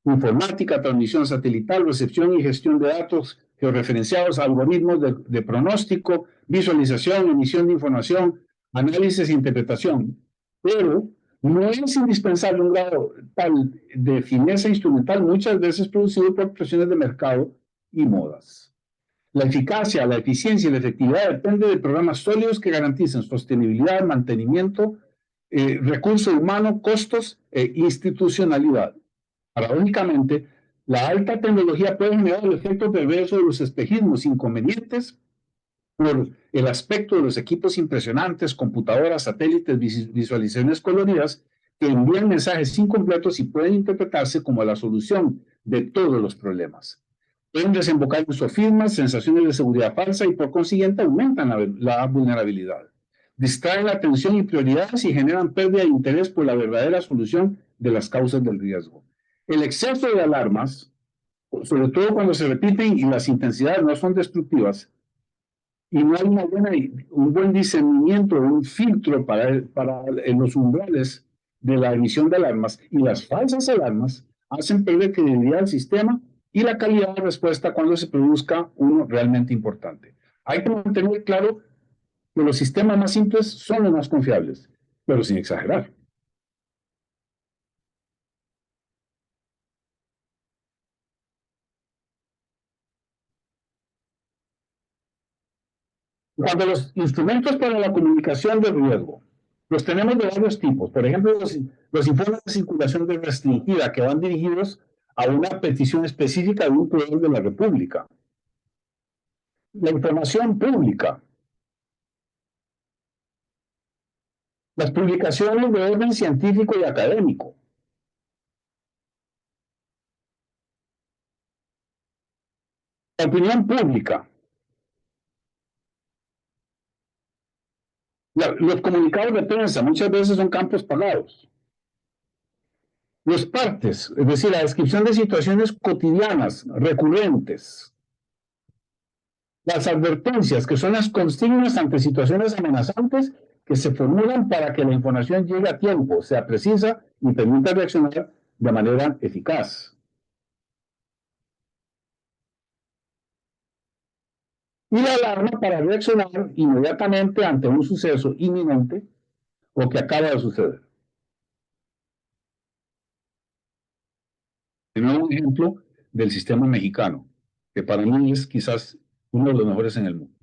Informática, transmisión satelital, recepción y gestión de datos georreferenciados, algoritmos de pronóstico, visualización, emisión de información, análisis e interpretación. Pero no es indispensable un grado tal de fineza instrumental, muchas veces producido por presiones de mercado y modas. La eficacia, la eficiencia y la efectividad depende de programas sólidos que garanticen sostenibilidad, mantenimiento, recurso humano, costos e institucionalidad. Paradójicamente, la alta tecnología puede generar el efecto perverso de los espejismos inconvenientes por el aspecto de los equipos impresionantes, computadoras, satélites, visualizaciones coloridas, que envían mensajes incompletos y pueden interpretarse como la solución de todos los problemas. Pueden desembocar en sofismas, sensaciones de seguridad falsa y por consiguiente aumentan la vulnerabilidad. Distraen la atención y prioridades y generan pérdida de interés por la verdadera solución de las causas del riesgo. El exceso de alarmas, sobre todo cuando se repiten y las intensidades no son destructivas, y no hay un buen discernimiento, un filtro para los umbrales de la emisión de alarmas, y las falsas alarmas hacen perder credibilidad al sistema y la calidad de respuesta cuando se produzca uno realmente importante. Hay que mantener claro que los sistemas más simples son los más confiables, pero sin exagerar. Cuando los instrumentos para la comunicación de riesgo, los tenemos de varios tipos. Por ejemplo, los informes de circulación restringida, que van dirigidos a una petición específica de un poder de la República. La información pública. Las publicaciones de orden científico y académico. La opinión pública. Los comunicados de prensa muchas veces son campos pagados. Los partes, es decir, la descripción de situaciones cotidianas, recurrentes. Las advertencias, que son las consignas ante situaciones amenazantes que se formulan para que la información llegue a tiempo, sea precisa y permita reaccionar de manera eficaz. Y la alarma para reaccionar inmediatamente ante un suceso inminente o que acaba de suceder. Tenemos un ejemplo del sistema mexicano, que para mí es quizás uno de los mejores en el mundo.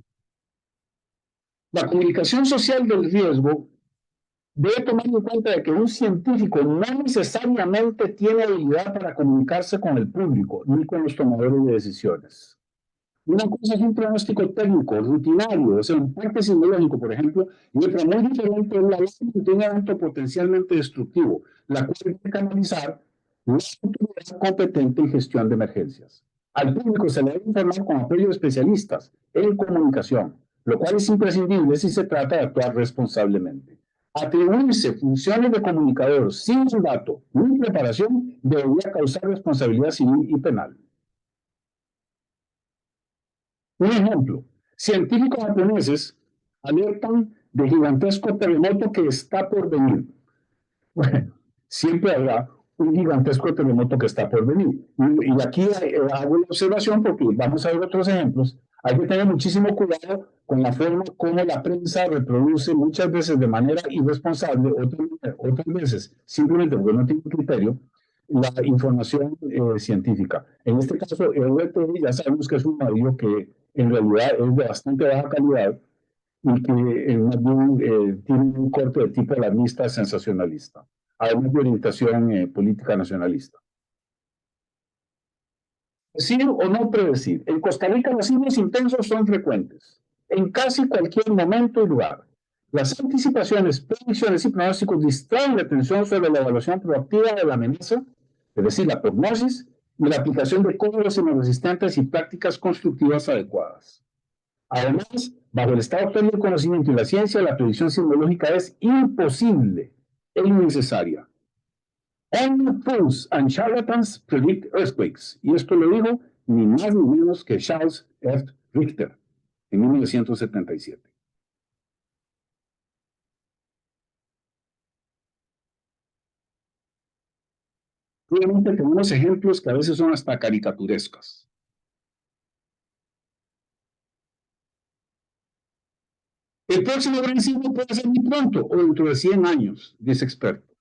La comunicación social del riesgo debe tomar en cuenta de que un científico no necesariamente tiene habilidad para comunicarse con el público ni con los tomadores de decisiones. Una cosa es un pronóstico técnico, rutinario, o sea, un parque sismológico, por ejemplo, y otra muy diferente es la alarma de un evento potencialmente destructivo, la cual debe canalizar la autoridad competente en gestión de emergencias. Al público se le debe informar con apoyo de especialistas en comunicación, lo cual es imprescindible si se trata de actuar responsablemente. Atribuirse funciones de comunicador sin mandato ni preparación debería causar responsabilidad civil y penal. Un ejemplo, científicos japoneses alertan de gigantesco terremoto que está por venir. Bueno, siempre habrá un gigantesco terremoto que está por venir. Y aquí hago la observación porque vamos a ver otros ejemplos. Hay que tener muchísimo cuidado con la forma como la prensa reproduce muchas veces de manera irresponsable, otras veces simplemente porque no tiene criterio, la información científica. En este caso, el RT ya sabemos que es un medio que en realidad es de bastante baja calidad y que más bien tiene un corte de tipo alarmista sensacionalista, además de orientación política nacionalista. Decir o no predecir. En Costa Rica los sismos intensos son frecuentes, en casi cualquier momento y lugar. Las anticipaciones, predicciones y pronósticos distraen la atención sobre la evaluación proactiva de la amenaza, es decir, la prognosis, y la aplicación de códigos resistentes y prácticas constructivas adecuadas. Además, bajo el estado actual del conocimiento y la ciencia, la predicción sismológica es imposible e innecesaria. Only fools and charlatans predict earthquakes. Y esto lo dijo ni más ni menos que Charles F. Richter en 1977. Obviamente tenemos ejemplos que a veces son hasta caricaturescos. El próximo gran sismo puede ser muy pronto o dentro de 100 años, dice experto.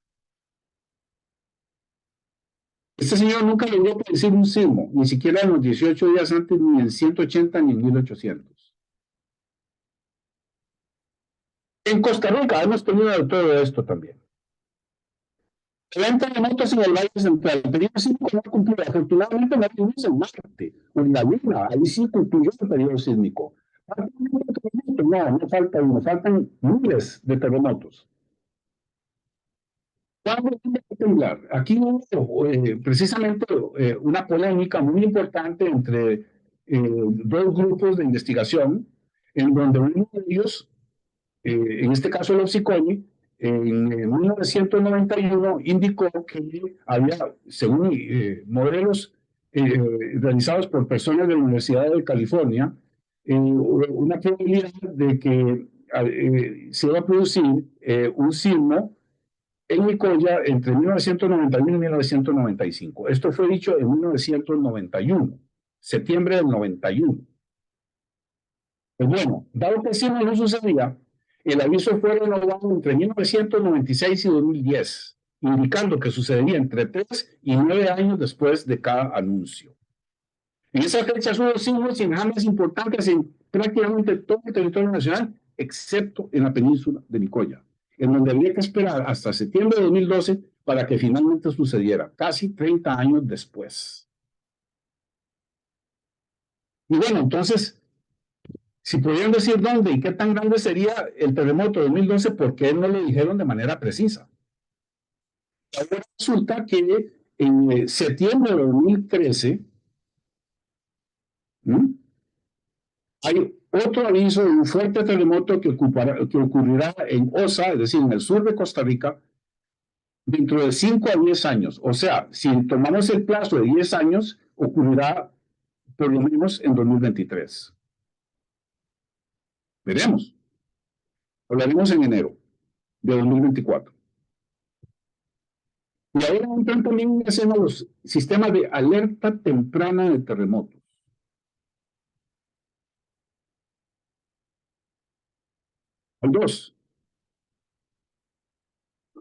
Este señor nunca logró predecir un sismo, ni siquiera en los 18 días antes, ni en 180, ni en 1800. En Costa Rica hemos tenido de todo esto también. El terremotos en el Valle Central, periodo 5 no cumplió. Afortunadamente no tuvimos en Marte o en la Luna, ahí sí cumplió el periodo sísmico. No, no falta uno, faltan miles de terremotos. ¿Cuándo tiene que temblar? Aquí hubo precisamente una polémica muy importante entre dos grupos de investigación, en donde uno de ellos, en este caso los Psiconi, en 1991 indicó que había, según modelos realizados por personas de la Universidad de California, una probabilidad de que se iba a producir un sismo en Nicoya entre 1991 y 1995. Esto fue dicho en 1991, septiembre del 91. Pues bueno, dado que el sismo no sucedía, el aviso fue renovado entre 1996 y 2010, indicando que sucedería entre 3 y 9 años después de cada anuncio. En esa fecha hubo sismos y enjambres importantes en prácticamente todo el territorio nacional, excepto en la península de Nicoya, en donde había que esperar hasta septiembre de 2012 para que finalmente sucediera, casi 30 años después. Y bueno, entonces, si podían decir dónde y qué tan grande sería el terremoto de 2012, ¿por qué no lo dijeron de manera precisa? Ahora resulta que en septiembre de 2013 hay otro aviso de un fuerte terremoto que ocurrirá en Osa, es decir, en el sur de Costa Rica, dentro de 5 a 10 años. O sea, si tomamos el plazo de 10 años, ocurrirá por lo menos en 2023. Veremos. Hablaremos en enero de 2024. Y ahora entran también en escena los sistemas de alerta temprana de terremotos. Hay dos.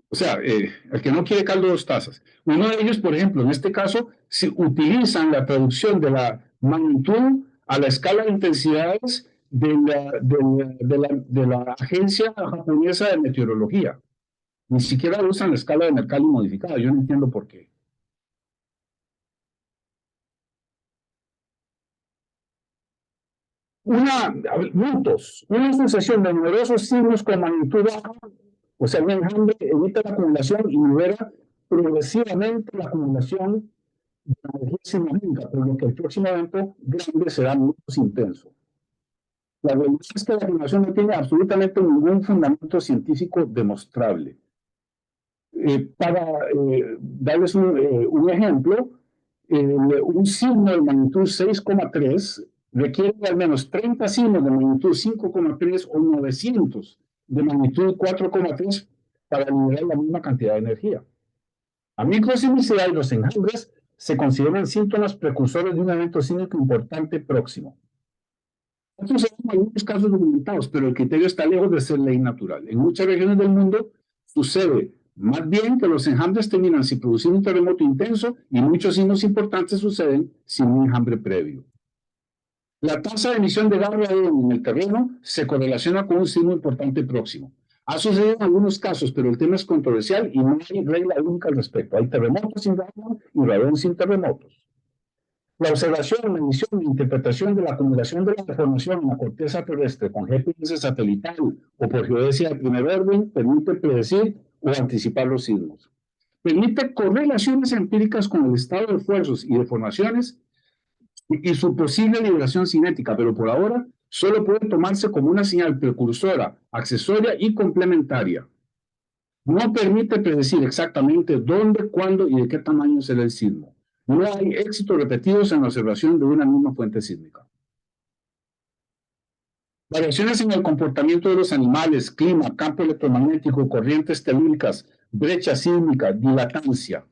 O sea, el que no quiere caldo, dos tazas. Uno de ellos, por ejemplo, en este caso, si utilizan la traducción de la magnitud a la escala de intensidades de la Agencia Japonesa de Meteorología. Ni siquiera usan la escala de Mercalli modificada. Yo no entiendo por qué. Una sensación de numerosos signos con magnitud baja, o sea, un enjambre evita la acumulación y libera progresivamente la acumulación de la energía cinética, por lo que el próximo evento grande será menos intenso. La realidad es que la acumulación no tiene absolutamente ningún fundamento científico demostrable. Para darles un ejemplo, un signo de magnitud 6,3 requiere al menos 30 signos de magnitud 5,3 o 900 de magnitud 4,3 para liberar la misma cantidad de energía. A microsismicidad y los enjambres se consideran síntomas precursores de un evento sísmico importante próximo. Estos son algunos casos documentados, pero el criterio está lejos de ser ley natural. En muchas regiones del mundo sucede más bien que los enjambres terminan sin producir un terremoto intenso y muchos signos importantes suceden sin un enjambre previo. La tasa de emisión de gas radioactivo en el terreno se correlaciona con un signo importante próximo. Ha sucedido en algunos casos, pero el tema es controversial y no hay regla única al respecto. Hay terremotos sin radón y radón sin terremotos. La observación, medición e interpretación de la acumulación de la deformación en la corteza terrestre con GPS satelital o por geodesia de primer orden permite predecir o anticipar los sismos. Permite correlaciones empíricas con el estado de esfuerzos y deformaciones y su posible liberación cinética, pero por ahora solo puede tomarse como una señal precursora, accesoria y complementaria. No permite predecir exactamente dónde, cuándo y de qué tamaño será el sismo. No hay éxitos repetidos en la observación de una misma fuente sísmica. Variaciones en el comportamiento de los animales, clima, campo electromagnético, corrientes telúricas, brecha sísmica, dilatancia.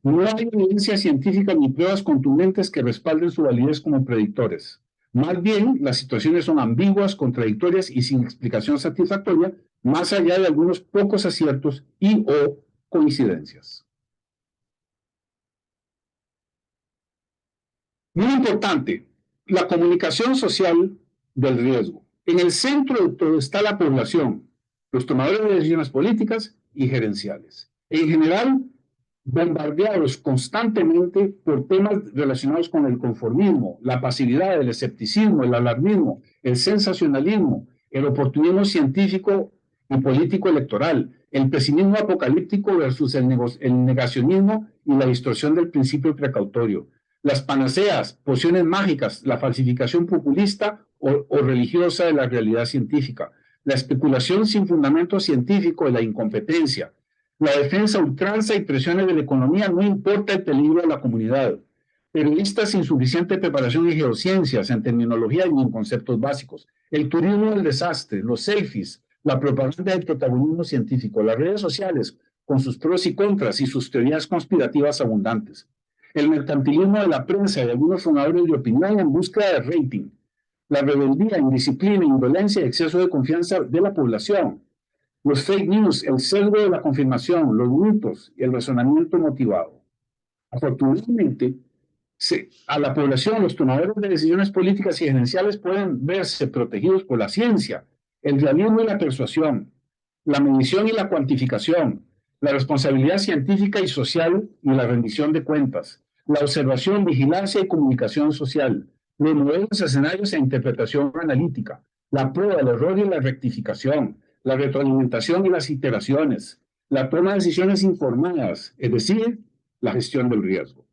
No hay evidencia científica ni pruebas contundentes que respalden su validez como predictores. Más bien, las situaciones son ambiguas, contradictorias y sin explicación satisfactoria, más allá de algunos pocos aciertos y o coincidencias. Muy importante, la comunicación social del riesgo. En el centro de todo está la población, los tomadores de decisiones políticas y gerenciales. En general, bombardeados constantemente por temas relacionados con el conformismo, la pasividad, el escepticismo, el alarmismo, el sensacionalismo, el oportunismo científico y político electoral, el pesimismo apocalíptico versus el negacionismo y la distorsión del principio precautorio, las panaceas, pociones mágicas, la falsificación populista o religiosa de la realidad científica, la especulación sin fundamento científico y la incompetencia, la defensa, ultranza y presiones de la economía, no importa el peligro a la comunidad. Periodistas sin suficiente preparación en geociencias, en terminología y en conceptos básicos. El turismo del desastre, los selfies, la propaganda del protagonismo científico, las redes sociales con sus pros y contras y sus teorías conspirativas abundantes. El mercantilismo de la prensa y de algunos formadores de opinión en búsqueda de rating. La rebeldía, indisciplina, indolencia y exceso de confianza de la población. Los fake news, el sesgo de la confirmación, los mitos y el razonamiento motivado. Afortunadamente, a la población, los tomadores de decisiones políticas y gerenciales pueden verse protegidos por la ciencia, el realismo y la persuasión, la medición y la cuantificación, la responsabilidad científica y social y la rendición de cuentas, la observación, vigilancia y comunicación social, los modelos, escenarios e interpretación analítica, la prueba, el error y la rectificación, la retroalimentación y las iteraciones, la toma de decisiones informadas, es decir, la gestión del riesgo.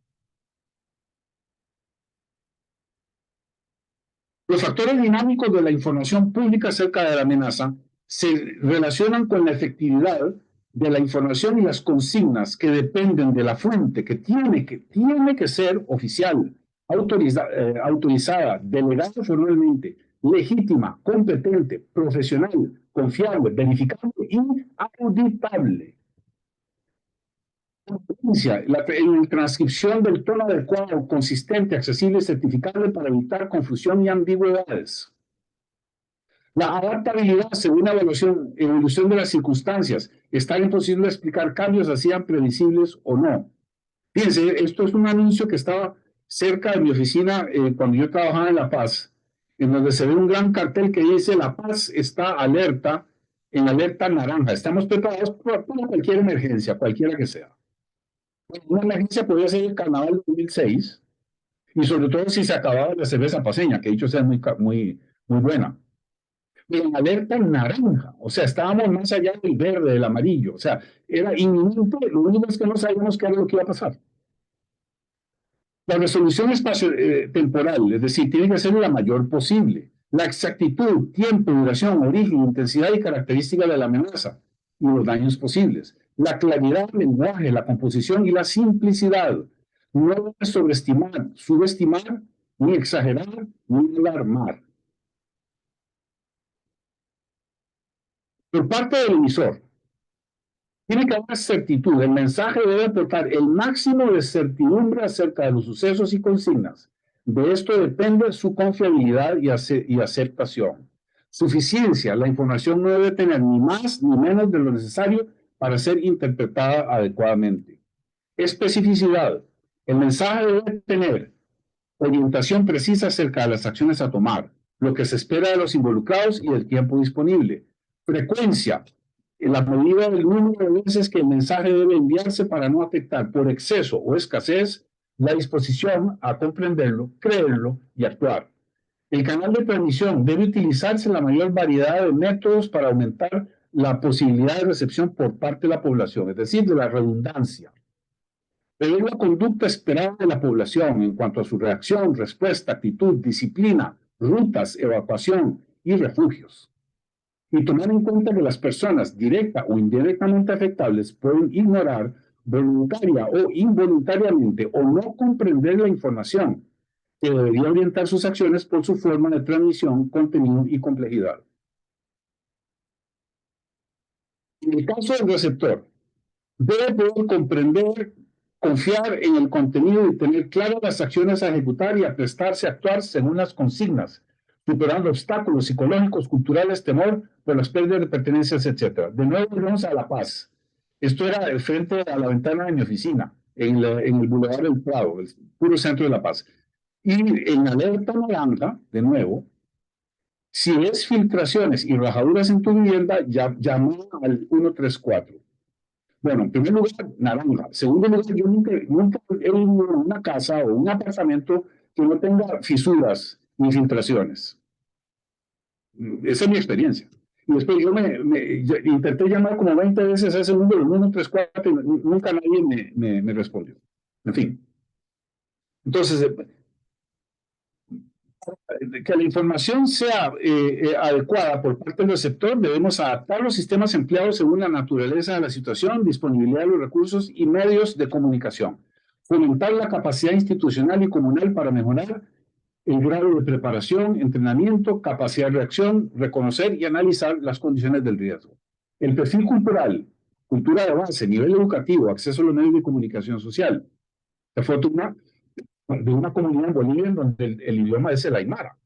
Los factores dinámicos de la información pública acerca de la amenaza se relacionan con la efectividad de la información y las consignas que dependen de la fuente, que tiene que ser oficial, autorizada, delegada formalmente, legítima, competente, profesional, confiable, verificable y auditable. La transcripción del tono adecuado, consistente, accesible y certificable para evitar confusión y ambigüedades. La adaptabilidad según la evolución de las circunstancias. Estar imposible explicar cambios, así sean previsibles o no. Fíjense, esto es un anuncio que estaba cerca de mi oficina cuando yo trabajaba en La Paz, en donde se ve un gran cartel que dice: La Paz está alerta, en alerta naranja. Estamos preparados para cualquier emergencia, cualquiera que sea. Una emergencia podría ser el Carnaval de 2006, y sobre todo si se acababa la cerveza paceña, que dicho sea muy buena. En alerta naranja, o sea, estábamos más allá del verde, del amarillo, o sea, era inminente, lo único es que no sabíamos qué era lo que iba a pasar. La resolución espacio-temporal, es decir, tiene que ser la mayor posible. La exactitud, tiempo, duración, origen, intensidad y características de la amenaza y los daños posibles. La claridad del lenguaje, la composición y la simplicidad. No debe sobreestimar, subestimar, ni exagerar, ni alarmar. Por parte del emisor, tiene que haber certitud. El mensaje debe aportar el máximo de certidumbre acerca de los sucesos y consignas. De esto depende su confiabilidad y aceptación. Suficiencia. La información no debe tener ni más ni menos de lo necesario para ser interpretada adecuadamente. Especificidad. El mensaje debe tener orientación precisa acerca de las acciones a tomar, lo que se espera de los involucrados y el tiempo disponible. Frecuencia. En la medida del número de veces que el mensaje debe enviarse para no afectar por exceso o escasez la disposición a comprenderlo, creerlo y actuar. El canal de transmisión debe utilizarse la mayor variedad de métodos para aumentar la posibilidad de recepción por parte de la población, es decir, de la redundancia. Pero es la conducta esperada de la población en cuanto a su reacción, respuesta, actitud, disciplina, rutas, evacuación y refugios. Y tomar en cuenta que las personas directa o indirectamente afectables pueden ignorar voluntaria o involuntariamente o no comprender la información que debería orientar sus acciones por su forma de transmisión, contenido y complejidad. En el caso del receptor, debe poder comprender, confiar en el contenido y tener claras las acciones a ejecutar y a prestarse a actuar según las consignas, superando obstáculos psicológicos, culturales, temor por las pérdidas de pertenencias, etc. De nuevo, volvemos a La Paz. Esto era el frente a la ventana de mi oficina, en el Boulevard del Prado, el puro centro de La Paz. Y en alerta naranja, de nuevo, si ves filtraciones y rajaduras en tu vivienda, llama al 134. Bueno, en primer lugar, naranja. Segundo lugar, yo nunca he vivido en una casa o un apartamento que no tenga fisuras ni filtraciones. Esa es mi experiencia. Y después yo intenté llamar como 20 veces a ese número, el 134, y nunca nadie me respondió. En fin. Entonces, que la información sea adecuada por parte del receptor, debemos adaptar los sistemas empleados según la naturaleza de la situación, disponibilidad de los recursos y medios de comunicación. Fomentar la capacidad institucional y comunal para mejorar el grado de preparación, entrenamiento, capacidad de reacción, reconocer y analizar las condiciones del riesgo. El perfil cultural, cultura de base, nivel educativo, acceso a los medios de comunicación social. La fortuna de una comunidad en Bolivia en donde el idioma es el aymara.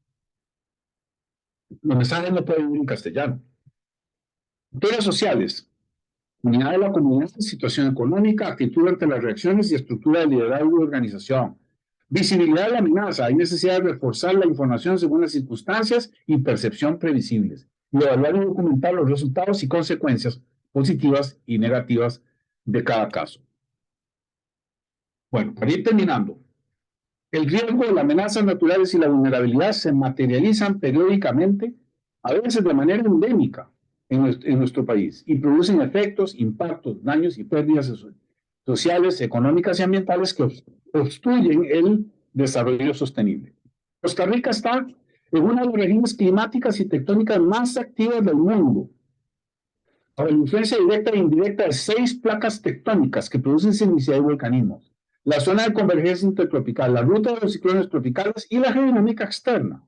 Los mensajes no pueden ir en castellano. Temas sociales. Unidad de la comunidad, situación económica, actitud ante las reacciones y estructura de liderazgo y organización. Visibilidad de la amenaza. Hay necesidad de reforzar la información según las circunstancias y percepción previsibles. Y evaluar y documentar los resultados y consecuencias positivas y negativas de cada caso. Bueno, para ir terminando. El riesgo de las amenazas naturales y la vulnerabilidad se materializan periódicamente, a veces de manera endémica en nuestro país, y producen efectos, impactos, daños y pérdidas sociales, económicas y ambientales que obstruyen el desarrollo sostenible. Costa Rica está en una de las regiones climáticas y tectónicas más activas del mundo, por la influencia directa e indirecta de 6 placas tectónicas que producen sismicidad y volcanismos. La zona de convergencia intertropical, la ruta de los ciclones tropicales y la geodinámica externa.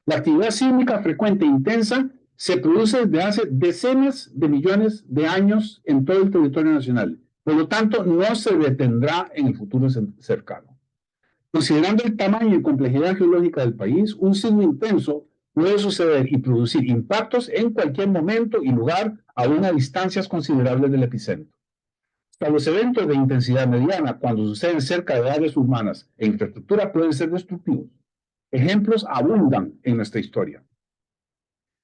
La actividad sísmica frecuente e intensa se produce desde hace decenas de millones de años en todo el territorio nacional. Por lo tanto, no se detendrá en el futuro cercano. Considerando el tamaño y complejidad geológica del país, un sismo intenso puede suceder y producir impactos en cualquier momento y lugar a unas distancias considerables del epicentro. Hasta los eventos de intensidad mediana, cuando suceden cerca de áreas urbanas e infraestructura, pueden ser destructivos. Ejemplos abundan en nuestra historia.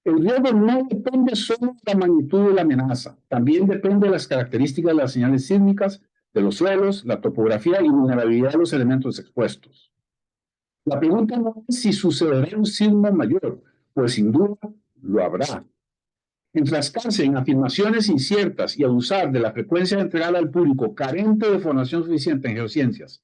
El riesgo no depende solo de la magnitud de la amenaza, también depende de las características de las señales sísmicas, de los suelos, la topografía y vulnerabilidad de los elementos expuestos. La pregunta no es si sucederá un sismo mayor, pues sin duda lo habrá. Enfrascarse en afirmaciones inciertas y abusar de la frecuencia entregada al público carente de formación suficiente en geociencias,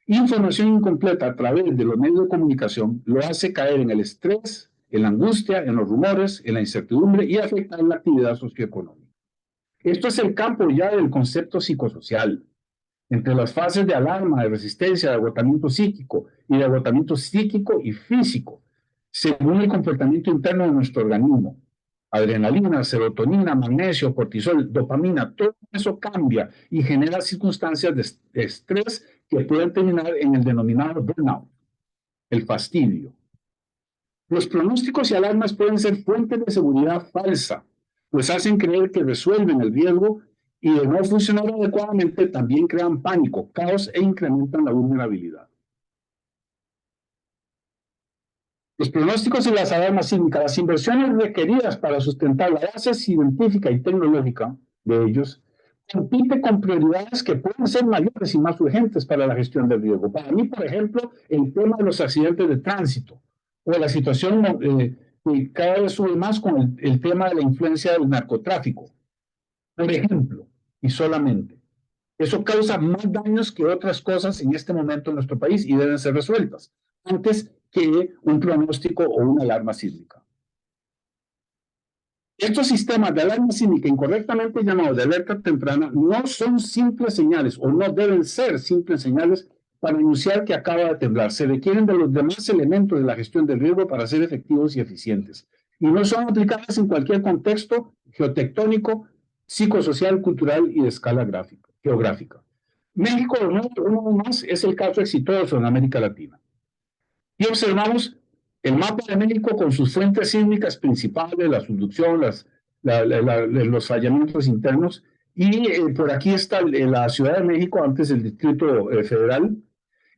información incompleta a través de los medios de comunicación, lo hace caer en el estrés, en la angustia, en los rumores, en la incertidumbre y afectar la actividad socioeconómica. Esto es el campo ya del concepto psicosocial. Entre las fases de alarma, de resistencia, de agotamiento psíquico y de agotamiento psíquico y físico, según el comportamiento interno de nuestro organismo. Adrenalina, serotonina, magnesio, cortisol, dopamina, todo eso cambia y genera circunstancias de estrés que pueden terminar en el denominado burnout, el fastidio. Los pronósticos y alarmas pueden ser fuentes de seguridad falsa, pues hacen creer que resuelven el riesgo y de no funcionar adecuadamente también crean pánico, caos e incrementan la vulnerabilidad. Los pronósticos y las alarmas sísmicas, las inversiones requeridas para sustentar la base científica y tecnológica de ellos, compite con prioridades que pueden ser mayores y más urgentes para la gestión del riesgo. Para mí, por ejemplo, el tema de los accidentes de tránsito o la situación que cada vez sube más con el tema de la influencia del narcotráfico. Por ejemplo, y solamente. Eso causa más daños que otras cosas en este momento en nuestro país y deben ser resueltas antes que un pronóstico o una alarma sísmica. Estos sistemas de alarma sísmica incorrectamente llamados de alerta temprana no son simples señales o no deben ser simples señales para anunciar que acaba de temblar. Se requieren de los demás elementos de la gestión del riesgo para ser efectivos y eficientes. Y no son aplicadas en cualquier contexto geotectónico, psicosocial, cultural y de escala geográfica. México, uno más, es el caso exitoso en América Latina. Y observamos el mapa de México con sus fuentes sísmicas principales, la subducción, los fallamientos internos, y por aquí está la Ciudad de México, antes el Distrito Federal,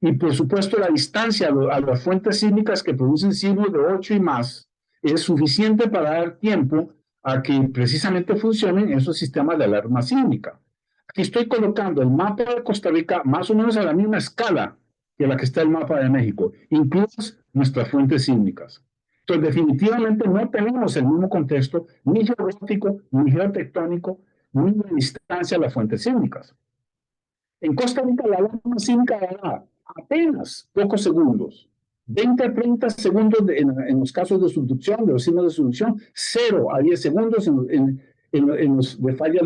y por supuesto la distancia a las fuentes sísmicas que producen sismos de 8 y más es suficiente para dar tiempo a que precisamente funcionen esos sistemas de alarma sísmica. Aquí estoy colocando el mapa de Costa Rica más o menos a la misma escala que la que está el mapa de México, incluso nuestras fuentes sísmicas. Entonces, definitivamente no tenemos el mismo contexto, ni geográfico, ni geotectónico, ni de distancia a las fuentes sísmicas. En Costa Rica, la alarma sísmica dará apenas pocos segundos, 20 a 30 segundos en los casos de subducción, de los sismos de subducción, 0 a 10 segundos en los de fallas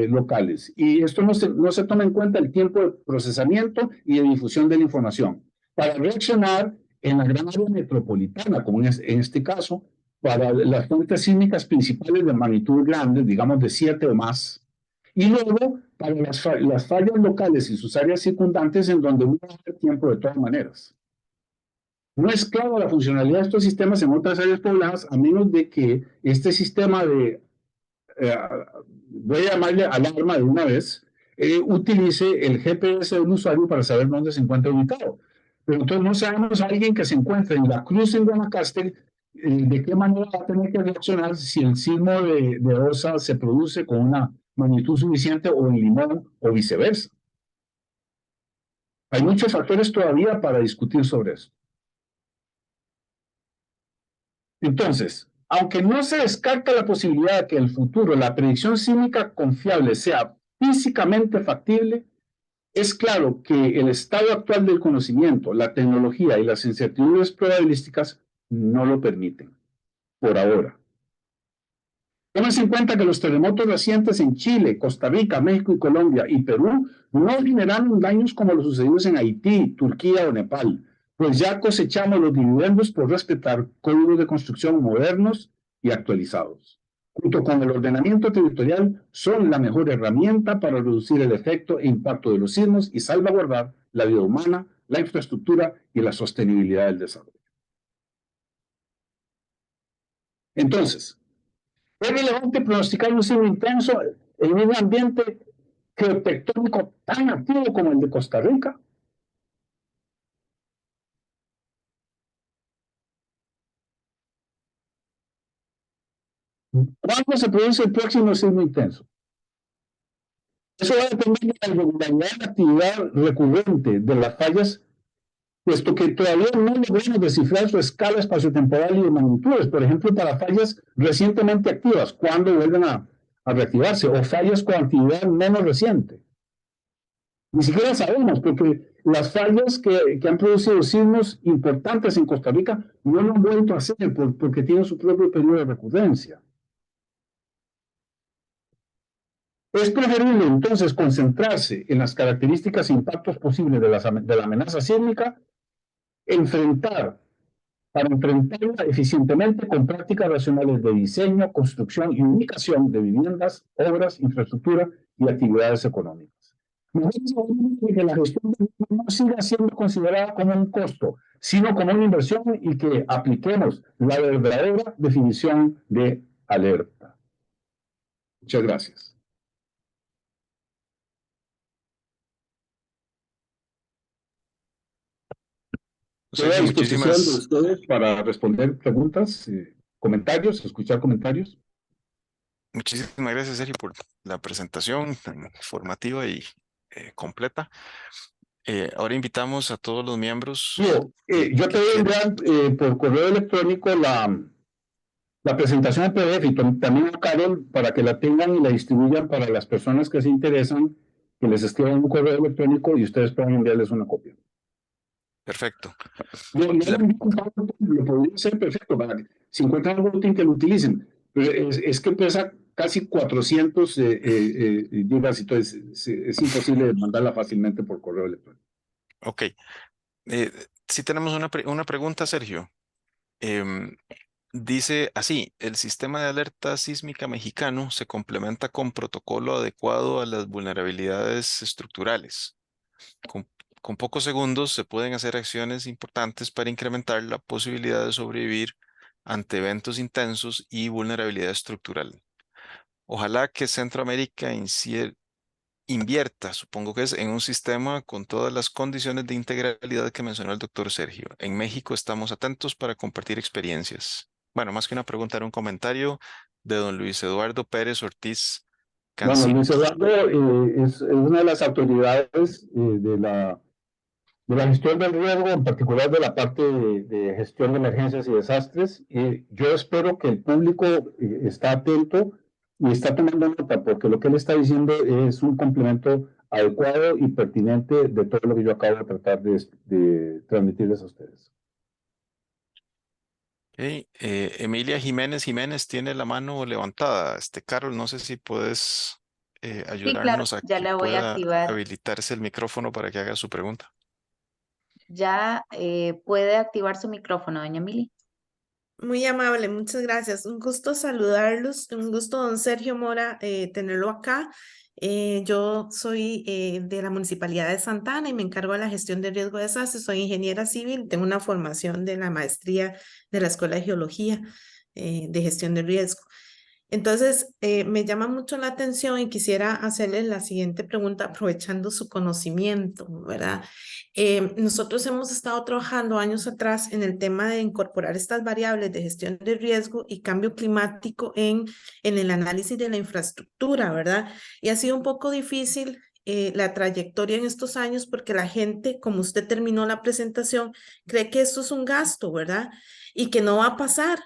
locales. Y esto no se toma en cuenta el tiempo de procesamiento y de difusión de la información. Para reaccionar en la gran área metropolitana, como en este caso, para las fuentes sísmicas principales de magnitud grande, digamos de 7 o más, y luego para las fallas locales y sus áreas circundantes en donde uno va a tener tiempo de todas maneras. No es clara la funcionalidad de estos sistemas en otras áreas pobladas, a menos de que este sistema de voy a llamarle alarma de una vez, utilice el GPS del usuario para saber dónde se encuentra ubicado. Pero entonces no sabemos a alguien que se encuentre en La Cruz, en Guanacaste, de qué manera va a tener que reaccionar si el sismo de Osa se produce con una magnitud suficiente o en Limón o viceversa. Hay muchos factores todavía para discutir sobre eso. Entonces, aunque no se descarta la posibilidad de que en el futuro la predicción sísmica confiable sea físicamente factible, es claro que el estado actual del conocimiento, la tecnología y las incertidumbres probabilísticas no lo permiten, por ahora. Tómense en cuenta que los terremotos recientes en Chile, Costa Rica, México y Colombia y Perú no generaron daños como los sucedidos en Haití, Turquía o Nepal. pues ya cosechamos los dividendos por respetar códigos de construcción modernos y actualizados. Junto con el ordenamiento territorial, son la mejor herramienta para reducir el efecto e impacto de los sismos y salvaguardar la vida humana, la infraestructura y la sostenibilidad del desarrollo. Entonces, ¿es relevante pronosticar un sismo intenso en un ambiente geotectónico tan activo como el de Costa Rica? ¿Cuándo se produce el próximo sismo intenso? Eso va a depender de la regularidad de la actividad recurrente de las fallas, puesto que todavía no logramos descifrar su escala espaciotemporal y de magnitudes. Por ejemplo, para fallas recientemente activas, ¿cuándo vuelven a reactivarse? O fallas con actividad menos reciente. Ni siquiera sabemos, porque las fallas que han producido sismos importantes en Costa Rica no lo han vuelto a hacer porque tienen su propio periodo de recurrencia. Es preferible entonces concentrarse en las características e impactos posibles de la amenaza sísmica, para enfrentarla eficientemente con prácticas racionales de diseño, construcción y ubicación de viviendas, obras, infraestructura y actividades económicas. Nosotros que la gestión no siga siendo considerada como un costo, sino como una inversión y que apliquemos la verdadera definición de alerta. Muchas gracias. Estoy a disposición de ustedes para responder preguntas, comentarios, escuchar comentarios. Muchísimas gracias, Sergio, por la presentación tan informativa y completa. Ahora invitamos a todos los miembros. Yo te voy a enviar por correo electrónico la presentación en PDF y también a Carol para que la tengan y la distribuyan para las personas que se interesan, que les escriban un correo electrónico y ustedes puedan enviarles una copia. Perfecto. Lo podría hacer perfecto para que si encuentran algo útil que lo utilicen. Pero es que pesa casi 400 gigas, entonces es imposible mandarla fácilmente por correo electrónico. Ok. Sí tenemos una pregunta, Sergio. Dice así, el sistema de alerta sísmica mexicano se complementa con protocolo adecuado a las vulnerabilidades estructurales. Con pocos segundos se pueden hacer acciones importantes para incrementar la posibilidad de sobrevivir ante eventos intensos y vulnerabilidad estructural. Ojalá que Centroamérica invierta, supongo que es, en un sistema con todas las condiciones de integralidad que mencionó el doctor Sergio. En México estamos atentos para compartir experiencias. Bueno, más que una pregunta, era un comentario de don Luis Eduardo Pérez Ortiz Bueno, Cancino. Luis Eduardo es una de las autoridades de la gestión del riesgo, en particular de la parte de gestión de emergencias y desastres. Yo espero que el público está atento y está tomando nota, porque lo que él está diciendo es un complemento adecuado y pertinente de todo lo que yo acabo de tratar de transmitirles a ustedes. Okay. Emilia Jiménez tiene la mano levantada. Carol, no sé si puedes ayudarnos a ya que la voy a pueda activar. habilitarse el micrófono para que haga su pregunta. Ya puede activar su micrófono, doña Mili. Muy amable, muchas gracias. Un gusto saludarlos, un gusto, don Sergio Mora, tenerlo acá. Yo soy de la Municipalidad de Santa Ana y me encargo de la gestión de riesgo de desastres. Soy ingeniera civil, tengo una formación de la maestría de la Escuela de Geología de Gestión de Riesgo. Entonces, me llama mucho la atención y quisiera hacerle la siguiente pregunta aprovechando su conocimiento, ¿verdad? Nosotros hemos estado trabajando años atrás en el tema de incorporar estas variables de gestión de riesgo y cambio climático en el análisis de la infraestructura, ¿verdad? Y ha sido un poco difícil la trayectoria en estos años porque la gente, como usted terminó la presentación, cree que esto es un gasto, ¿verdad? Y que no va a pasar.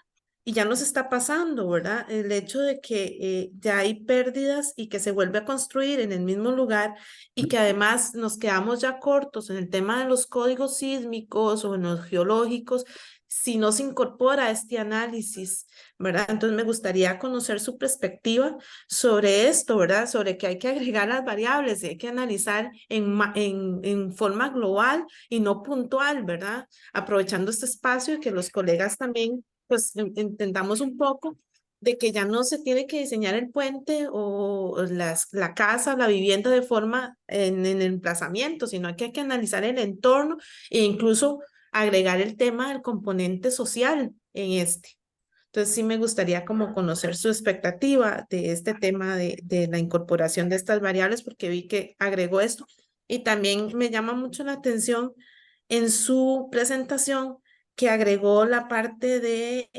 y ya nos está pasando, ¿verdad? El hecho de que ya hay pérdidas y que se vuelve a construir en el mismo lugar y que además nos quedamos ya cortos en el tema de los códigos sísmicos o en los geológicos, si no se incorpora este análisis, ¿verdad? Entonces me gustaría conocer su perspectiva sobre esto, ¿verdad? Sobre que hay que agregar las variables y hay que analizar en forma global y no puntual, ¿verdad? Aprovechando este espacio y que los colegas también pues entendamos un poco de que ya no se tiene que diseñar el puente o la casa, la vivienda de forma en el emplazamiento, sino que hay que analizar el entorno e incluso agregar el tema del componente social en este. Entonces sí me gustaría como conocer su expectativa de este tema de la incorporación de estas variables, porque vi que agregó esto. Y también me llama mucho la atención en su presentación que agregó la parte de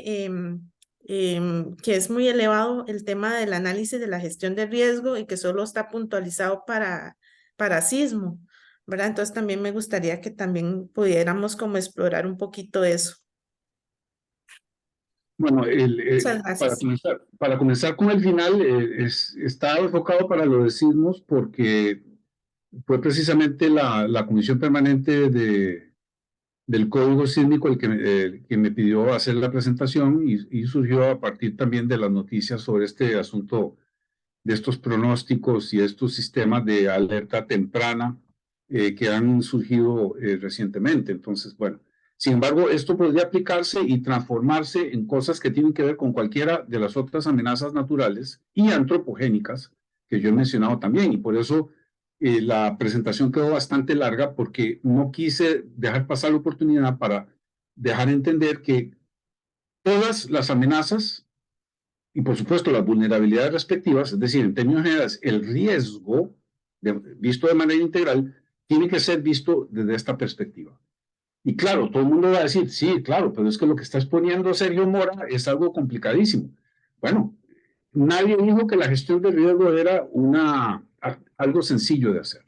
que es muy elevado el tema del análisis de la gestión de riesgo y que solo está puntualizado para sismo, ¿verdad? Entonces también me gustaría que también pudiéramos como explorar un poquito eso. Bueno, Muchas gracias. para comenzar con el final, está enfocado para los de sismos porque fue precisamente la Comisión Permanente del Código Sísmico el que me pidió hacer la presentación y surgió a partir también de las noticias sobre este asunto de estos pronósticos y estos sistemas de alerta temprana que han surgido recientemente. Entonces, bueno, sin embargo, esto podría aplicarse y transformarse en cosas que tienen que ver con cualquiera de las otras amenazas naturales y antropogénicas que yo he mencionado también. Y por eso la presentación quedó bastante larga porque no quise dejar pasar la oportunidad para dejar entender que todas las amenazas y por supuesto las vulnerabilidades respectivas, es decir, en términos generales, el riesgo visto de manera integral tiene que ser visto desde esta perspectiva. Y claro, todo el mundo va a decir, sí, claro, pero es que lo que está exponiendo Sergio Mora es algo complicadísimo. Bueno, nadie dijo que la gestión del riesgo era algo sencillo de hacer,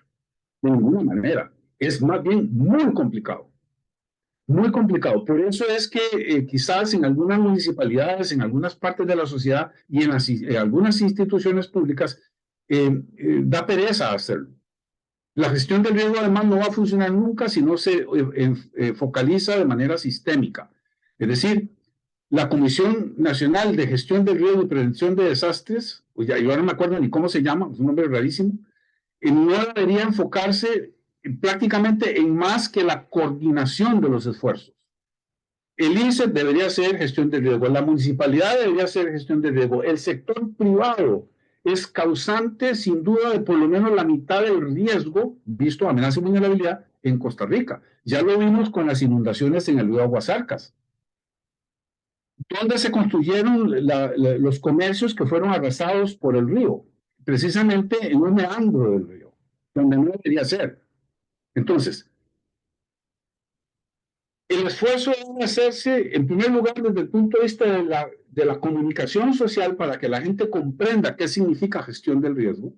de ninguna manera. Es más bien muy complicado. Muy complicado. Por eso es que quizás en algunas municipalidades, en algunas partes de la sociedad y en algunas instituciones públicas da pereza hacerlo. La gestión del riesgo además no va a funcionar nunca si no se focaliza de manera sistémica. Es decir, la Comisión Nacional de Gestión del Riesgo y Prevención de Desastres, pues ya, yo no me acuerdo ni cómo se llama, es un nombre rarísimo, no debería enfocarse prácticamente en más que la coordinación de los esfuerzos. El INSET debería ser gestión de riesgo, la municipalidad debería ser gestión de riesgo, el sector privado es causante sin duda de por lo menos la mitad del riesgo, visto amenaza y vulnerabilidad, en Costa Rica. Ya lo vimos con las inundaciones en el río Aguasarcas, donde se construyeron los comercios que fueron arrasados por el río, precisamente en un meandro del río, donde no debería ser. Entonces, el esfuerzo debe hacerse, en primer lugar, desde el punto de vista de la comunicación social para que la gente comprenda qué significa gestión del riesgo,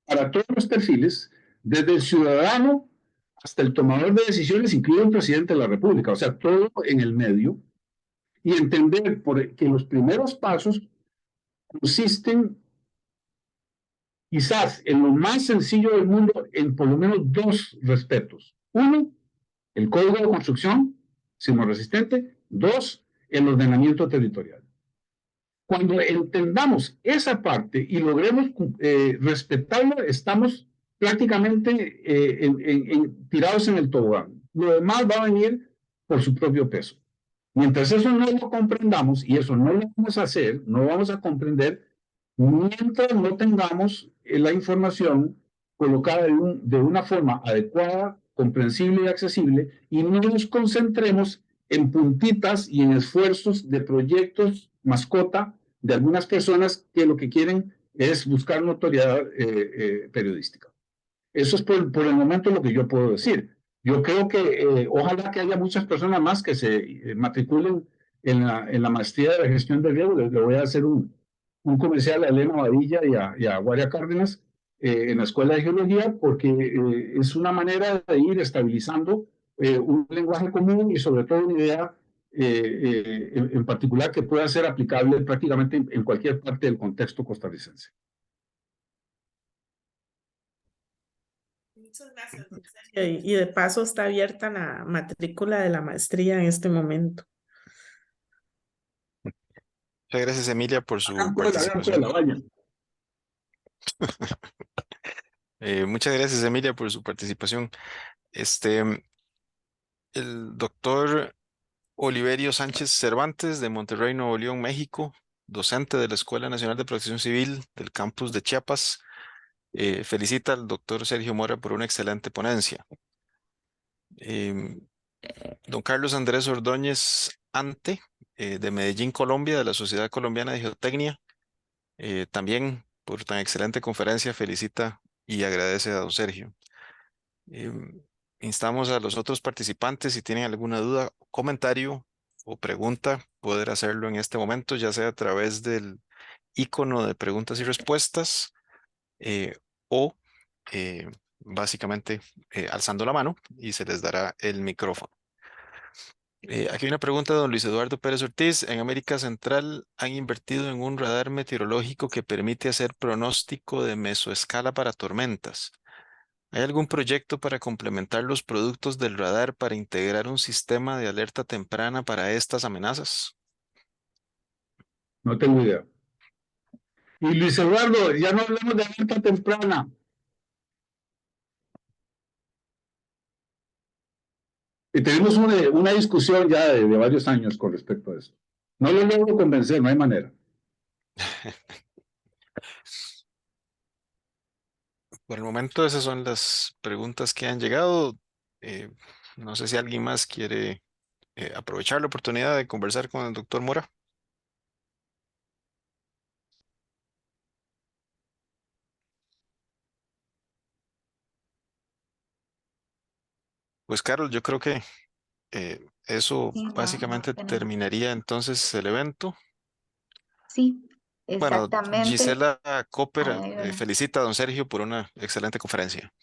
para todos los perfiles, desde el ciudadano hasta el tomador de decisiones, incluido el presidente de la República, o sea, todo en el medio, y entender que los primeros pasos consisten quizás en lo más sencillo del mundo en por lo menos dos respetos. Uno, el código de construcción sismorresistente. Dos, el ordenamiento territorial. Cuando entendamos esa parte y logremos respetarlo, estamos prácticamente tirados en el tobogán. Lo demás va a venir por su propio peso. Mientras eso no lo comprendamos, y eso no lo vamos a hacer, no vamos a comprender, mientras no tengamos la información colocada de una forma adecuada, comprensible y accesible, y no nos concentremos en puntitas y en esfuerzos de proyectos mascota de algunas personas que lo que quieren es buscar notoriedad periodística. Eso es por el momento lo que yo puedo decir. Yo creo que ojalá que haya muchas personas más que se matriculen en la maestría de gestión de riesgo. Le voy a hacer un comercial a Elena Badilla y a Guaria Cárdenas en la Escuela de Geología, porque es una manera de ir estabilizando un lenguaje común y sobre todo una idea en particular que pueda ser aplicable prácticamente en cualquier parte del contexto costarricense. Muchas gracias, don Sergio. Y de paso está abierta la matrícula de la maestría en este momento. Muchas gracias, Emilia, por su Hagan participación. vaya. Muchas gracias, Emilia, por su participación. El doctor Oliverio Sánchez Cervantes de Monterrey, Nuevo León, México, docente de la Escuela Nacional de Protección Civil del campus de Chiapas, felicita al doctor Sergio Mora por una excelente ponencia. Don Carlos Andrés Ordóñez Ante, de Medellín, Colombia, de la Sociedad Colombiana de Geotecnia, también por tan excelente conferencia, felicita y agradece a don Sergio. Instamos a los otros participantes, si tienen alguna duda, comentario o pregunta, poder hacerlo en este momento, ya sea a través del icono de preguntas y respuestas o básicamente alzando la mano y se les dará el micrófono. Aquí hay una pregunta de don Luis Eduardo Pérez Ortiz. En América Central han invertido en un radar meteorológico que permite hacer pronóstico de mesoescala para tormentas. ¿Hay algún proyecto para complementar los productos del radar para integrar un sistema de alerta temprana para estas amenazas? No tengo idea. Y Luis Eduardo, ya no hablamos de alerta temprana. Y tenemos una discusión ya de varios años con respecto a eso. No lo logro convencer, no hay manera. Por el momento esas son las preguntas que han llegado. No sé si alguien más quiere aprovechar la oportunidad de conversar con el doctor Mora. Pues Carol, yo creo que eso Sí, no básicamente tenemos. terminaría entonces el evento. Sí, Bueno, exactamente. Gisela Copper Hay una. felicita a don Sergio por una excelente conferencia.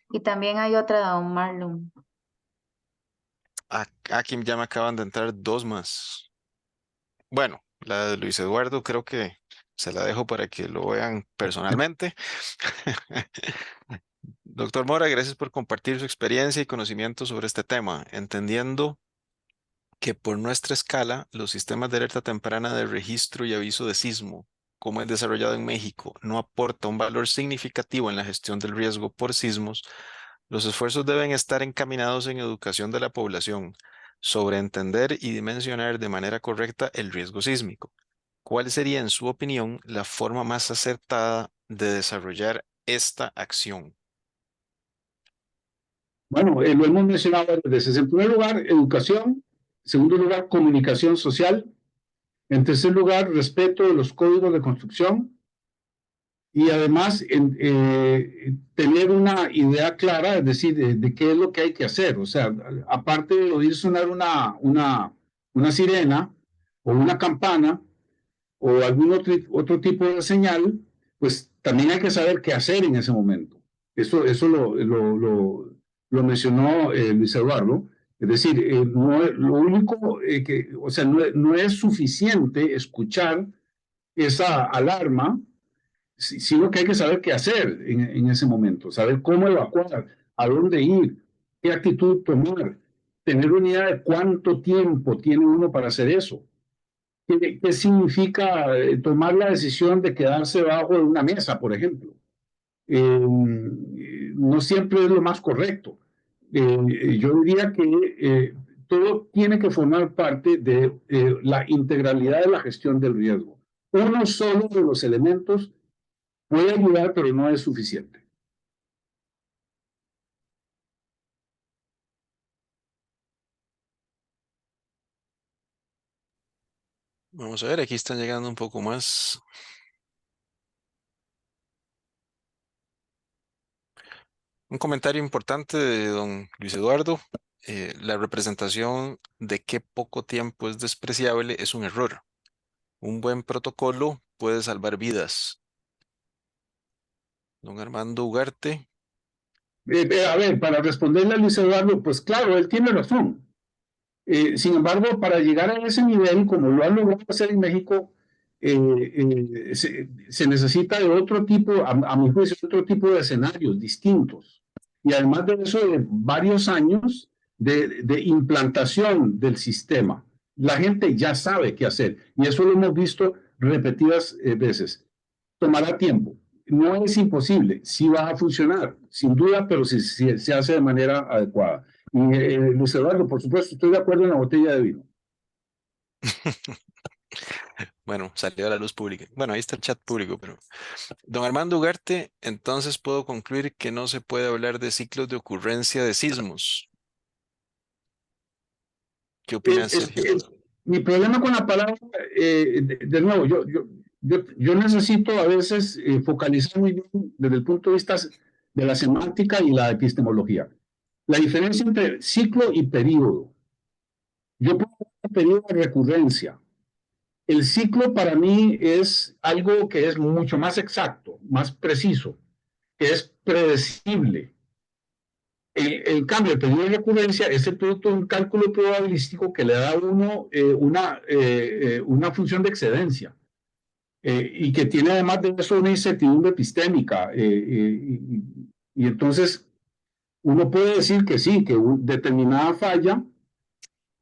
Y también hay otra de don Marlon. Aquí ya me acaban de entrar dos más. Bueno, la de Luis Eduardo creo que se la dejo para que lo vean personalmente. Doctor Mora, gracias por compartir su experiencia y conocimiento sobre este tema, entendiendo que por nuestra escala, los sistemas de alerta temprana de registro y aviso de sismo, como el desarrollado en México, no aporta un valor significativo en la gestión del riesgo por sismos. Los esfuerzos deben estar encaminados en educación de la población sobre entender y dimensionar de manera correcta el riesgo sísmico. ¿Cuál sería, en su opinión, la forma más acertada de desarrollar esta acción? Bueno, lo hemos mencionado varias veces. En primer lugar, educación. En segundo lugar, comunicación social. En tercer lugar, respeto de los códigos de construcción. Y además, tener una idea clara, es decir, de qué es lo que hay que hacer. O sea, aparte de oír sonar una sirena o una campana o algún otro tipo de señal, pues también hay que saber qué hacer en ese momento. Eso lo mencionó Luis Eduardo. Es decir, lo único o sea, no es suficiente escuchar esa alarma, sino que hay que saber qué hacer en ese momento, saber cómo evacuar, a dónde ir, qué actitud tomar, tener una idea de cuánto tiempo tiene uno para hacer eso. ¿Qué significa tomar la decisión de quedarse debajo de una mesa, por ejemplo? No siempre es lo más correcto. Yo diría que todo tiene que formar parte de la integralidad de la gestión del riesgo. Uno solo de los elementos puede ayudar, pero no es suficiente. Vamos a ver, aquí están llegando un poco más. Un comentario importante de don Luis Eduardo. La representación de qué poco tiempo es despreciable es un error. Un buen protocolo puede salvar vidas. Don Armando Ugarte. A ver, para responderle a Luis Eduardo, pues claro, él tiene razón. Sin embargo, para llegar a ese nivel, como lo han logrado hacer en México, se necesita de otro tipo, a mi juicio, otro tipo de escenarios distintos. Y además de eso, de varios años de implantación del sistema. La gente ya sabe qué hacer. Y eso lo hemos visto repetidas veces. Tomará tiempo. No es imposible. Sí va a funcionar, sin duda, pero si se hace de manera adecuada. Y Luis Eduardo, por supuesto, estoy de acuerdo en la botella de vino. Bueno, salió a la luz pública. Bueno, ahí está el chat público, pero don Armando Ugarte, entonces puedo concluir que no se puede hablar de ciclos de ocurrencia de sismos. ¿Qué opina Sergio? Mi problema con la palabra, de nuevo, yo necesito a veces focalizar muy bien desde el punto de vista de la semántica y la epistemología. La diferencia entre ciclo y periodo. Yo puedo hablar de periodo de recurrencia. El ciclo para mí es algo que es mucho más exacto, más preciso, que es predecible. El cambio de periodo de recurrencia es el producto de un cálculo probabilístico que le da a uno una función de excedencia y que tiene además de eso una incertidumbre epistémica. Y entonces uno puede decir que sí, que determinada falla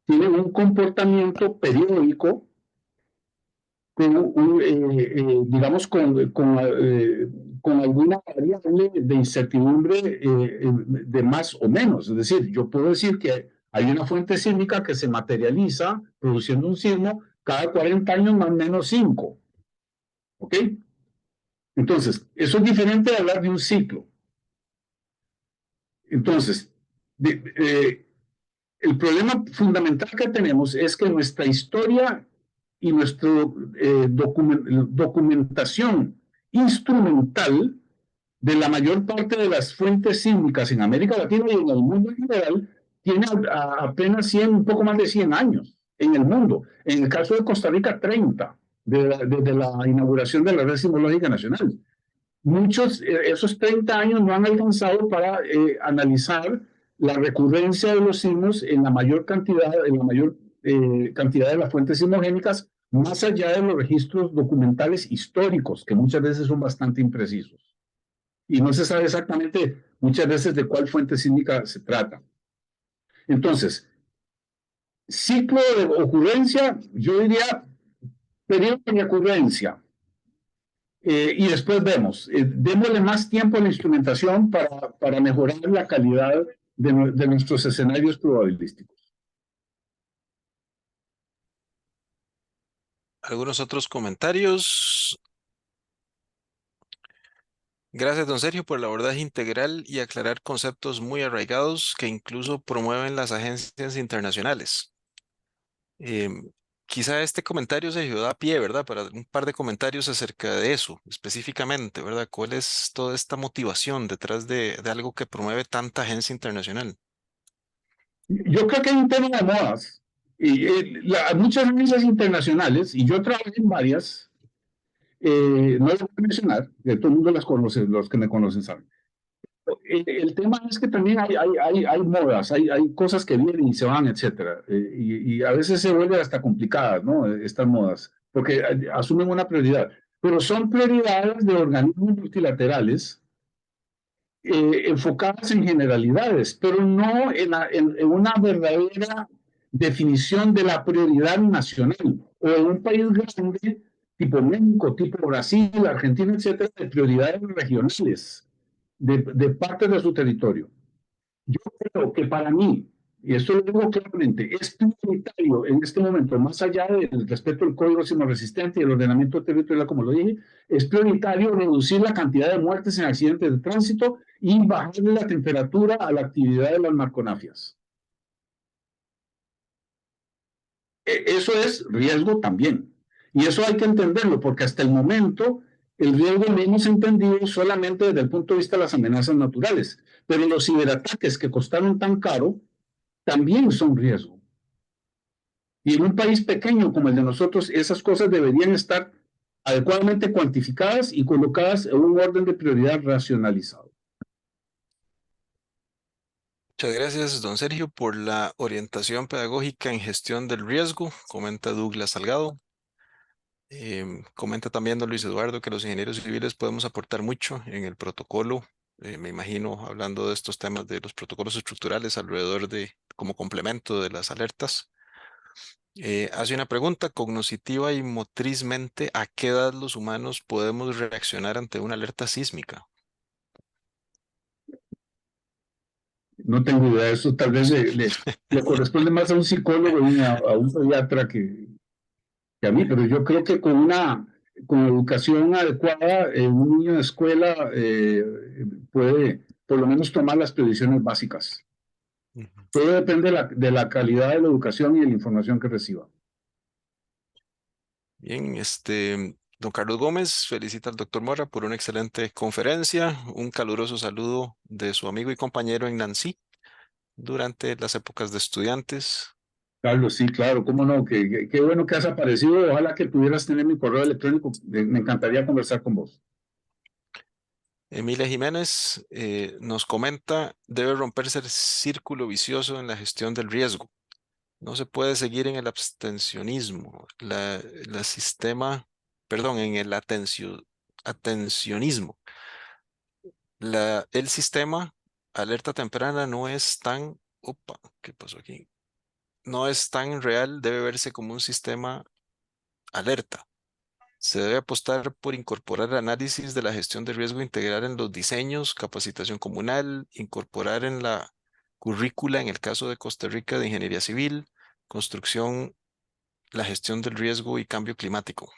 tiene un comportamiento periódico digamos, con alguna variable de incertidumbre de más o menos. Es decir, yo puedo decir que hay una fuente sísmica que se materializa produciendo un sismo cada 40 años más o menos 5. ¿Ok? Entonces, eso es diferente de hablar de un ciclo. Entonces, el problema fundamental que tenemos es que nuestra historia y nuestra documentación instrumental de la mayor parte de las fuentes sísmicas en América Latina y en el mundo en general tiene apenas un poco más de 100 años en el mundo. En el caso de Costa Rica, 30, desde la inauguración de la Red Sismológica Nacional. Muchos, esos 30 años no han alcanzado para analizar la recurrencia de los sismos en la mayor cantidad, cantidad de las fuentes sismogénicas, más allá de los registros documentales históricos, que muchas veces son bastante imprecisos. Y no se sabe exactamente muchas veces de cuál fuente sísmica se trata. Entonces, ciclo de ocurrencia, yo diría periodo de recurrencia. Y después vemos, démosle más tiempo a la instrumentación para mejorar la calidad de nuestros escenarios probabilísticos. ¿Algunos otros comentarios? Gracias, don Sergio, por el abordaje integral y aclarar conceptos muy arraigados que incluso promueven las agencias internacionales. Quizá este comentario se da pie, ¿verdad? Para un par de comentarios acerca de eso, específicamente, ¿verdad? ¿Cuál es toda esta motivación detrás de algo que promueve tanta agencia internacional? Yo creo que hay un tema de modas. Y, muchas agencias internacionales, y yo trabajé en varias, no las voy a mencionar, todo el mundo las conoce, los que me conocen saben. El tema es que también hay modas, hay cosas que vienen y se van, etcétera. Y a veces se vuelven hasta complicadas, ¿no? Estas modas, porque asumen una prioridad. Pero son prioridades de organismos multilaterales enfocadas en generalidades, pero no en una verdadera definición de la prioridad nacional. O en un país grande, tipo México, tipo Brasil, Argentina, etcétera, de prioridades regionales de partes de su territorio. Yo creo que para mí, y esto lo digo claramente, es prioritario en este momento, más allá del respeto al código sismorresistente y el ordenamiento territorial, como lo dije, es prioritario reducir la cantidad de muertes en accidentes de tránsito y bajarle la temperatura a la actividad de las narconafias. Eso es riesgo también. Y eso hay que entenderlo, porque hasta el momento el riesgo lo hemos entendido solamente desde el punto de vista de las amenazas naturales. Pero los ciberataques que costaron tan caro también son riesgo. Y en un país pequeño como el de nosotros, esas cosas deberían estar adecuadamente cuantificadas y colocadas en un orden de prioridad racionalizado. Muchas gracias, don Sergio, por la orientación pedagógica en gestión del riesgo, comenta Douglas Salgado. Comenta también don Luis Eduardo que los ingenieros civiles podemos aportar mucho en el protocolo. Me imagino hablando de estos temas de los protocolos estructurales alrededor de, como complemento de las alertas. Hace una pregunta cognitiva y motrizmente, ¿a qué edad los humanos podemos reaccionar ante una alerta sísmica? No tengo idea, eso tal vez le corresponde más a un psicólogo y a un pediatra que a mí, pero yo creo que con educación adecuada, un niño de escuela puede por lo menos tomar las previsiones básicas. Ujú. Todo depende de la calidad de la educación y de la información que reciba. Bien, don Carlos Gómez felicita al doctor Mora por una excelente conferencia. Un caluroso saludo de su amigo y compañero en Nancy durante las épocas de estudiantes. Carlos, sí, claro, cómo no, qué bueno que has aparecido. Ojalá que pudieras tener mi correo electrónico. Me encantaría conversar con vos. Emilia Jiménez nos comenta, debe romperse el círculo vicioso en la gestión del riesgo. No se puede seguir en el abstencionismo, en el atencionismo. El sistema alerta temprana no es tan, ¿qué pasó aquí? No es tan real, debe verse como un sistema alerta. Se debe apostar por incorporar análisis de la gestión de riesgo integral en los diseños, capacitación comunal, incorporar en la currícula, en el caso de Costa Rica, de ingeniería civil, construcción, la gestión del riesgo y cambio climático.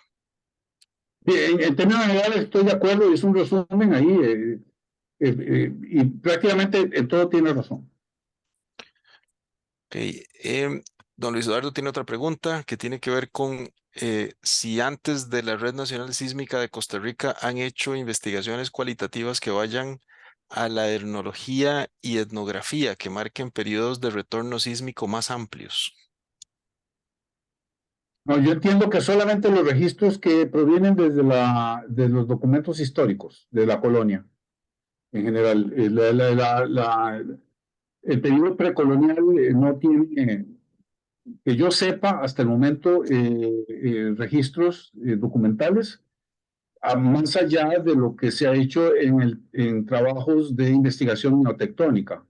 Bien, en términos generales estoy de acuerdo, es un resumen ahí y prácticamente en todo tiene razón. Ok, don Luis Eduardo tiene otra pregunta que tiene que ver con si antes de la Red Nacional Sísmica de Costa Rica han hecho investigaciones cualitativas que vayan a la etnología y etnografía que marquen periodos de retorno sísmico más amplios. No, yo entiendo que solamente los registros que provienen de los documentos históricos de la colonia, en general, el periodo precolonial no tiene, que yo sepa, hasta el momento, registros documentales, más allá de lo que se ha hecho en trabajos de investigación neotectónica,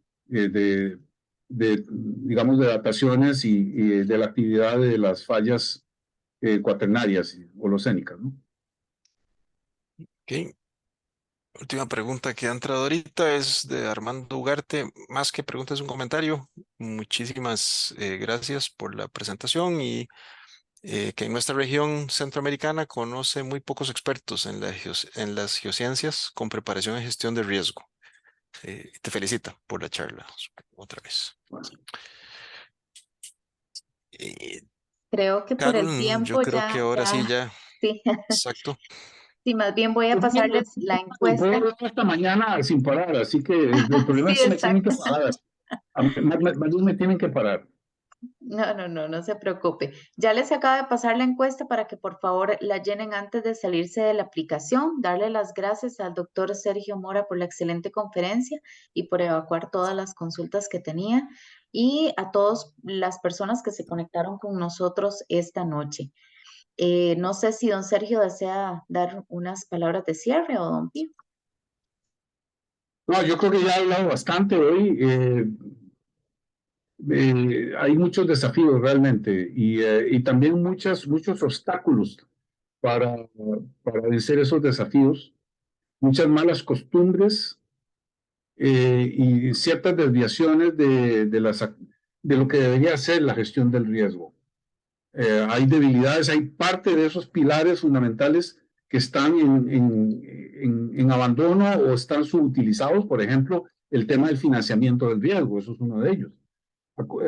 digamos, de dataciones y de la actividad de las fallas cuaternarias holocénicas, ¿no? Ok. Última pregunta que ha entrado ahorita es de Armando Ugarte. Más que pregunta, es un comentario. Muchísimas gracias por la presentación y que en nuestra región centroamericana conoce muy pocos expertos en las geociencias con preparación y gestión de riesgo. Te felicita por la charla otra vez. Bueno. Creo que por el Carol, yo tiempo creo que ahora sí ya, sí, exacto. sí, más bien voy a pasarles la Puedo encuesta. hablar hasta mañana sin parar, así que el problema Sí, es que me tienen que exacto. parar. Más bien me tienen que parar. No se preocupe. Ya les acabo de pasar la encuesta para que por favor la llenen antes de salirse de la aplicación. Darle las gracias al doctor Sergio Mora por la excelente conferencia y por evacuar todas las consultas que tenía y a todas las personas que se conectaron con nosotros esta noche. No sé si don Sergio desea dar unas palabras de cierre o don Pío. No, yo creo que ya he hablado bastante hoy. Hay muchos desafíos realmente y también muchos obstáculos para, para vencer esos desafíos, muchas malas costumbres y ciertas desviaciones de lo que debería ser la gestión del riesgo. Hay debilidades, hay parte de esos pilares fundamentales que están en abandono o están subutilizados. Por ejemplo, el tema del financiamiento del riesgo, eso es uno de ellos.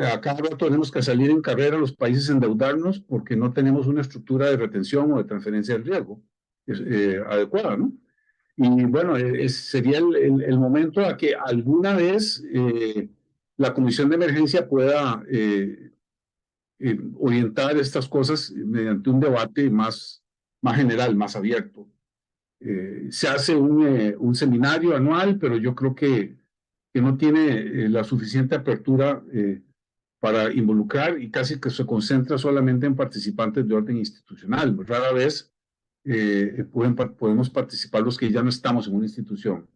A cada rato tenemos que salir en carrera a los países a endeudarnos porque no tenemos una estructura de retención o de transferencia del riesgo adecuada, ¿no? Y bueno, sería el momento a que alguna vez la Comisión de Emergencia pueda orientar estas cosas mediante un debate más general, más abierto. Se hace un seminario anual, pero yo creo que que no tiene la suficiente apertura para involucrar y casi que se concentra solamente en participantes de orden institucional. Rara vez podemos participar los que ya no estamos en una institución.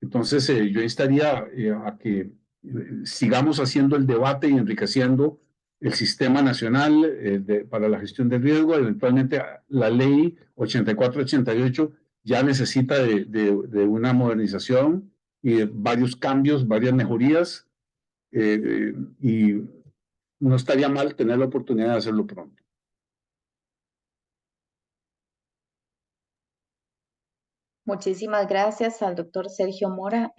Entonces, yo instaría a que sigamos haciendo el debate y enriqueciendo el sistema nacional para la gestión del riesgo. Eventualmente, la ley 84-88 ya necesita de una modernización y de varios cambios, varias mejorías, y no estaría mal tener la oportunidad de hacerlo pronto. Muchísimas gracias al doctor Sergio Mora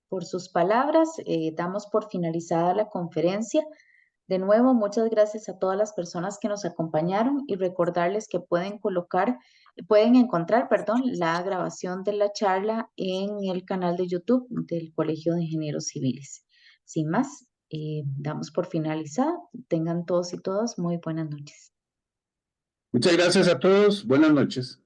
por sus palabras. Damos por finalizada la conferencia. De nuevo, muchas gracias a todas las personas que nos acompañaron y recordarles que pueden encontrar, la grabación de la charla en el canal de YouTube del Colegio de Ingenieros Civiles. Sin más, damos por finalizada. Tengan todos y todas muy buenas noches. Muchas gracias a todos. Buenas noches.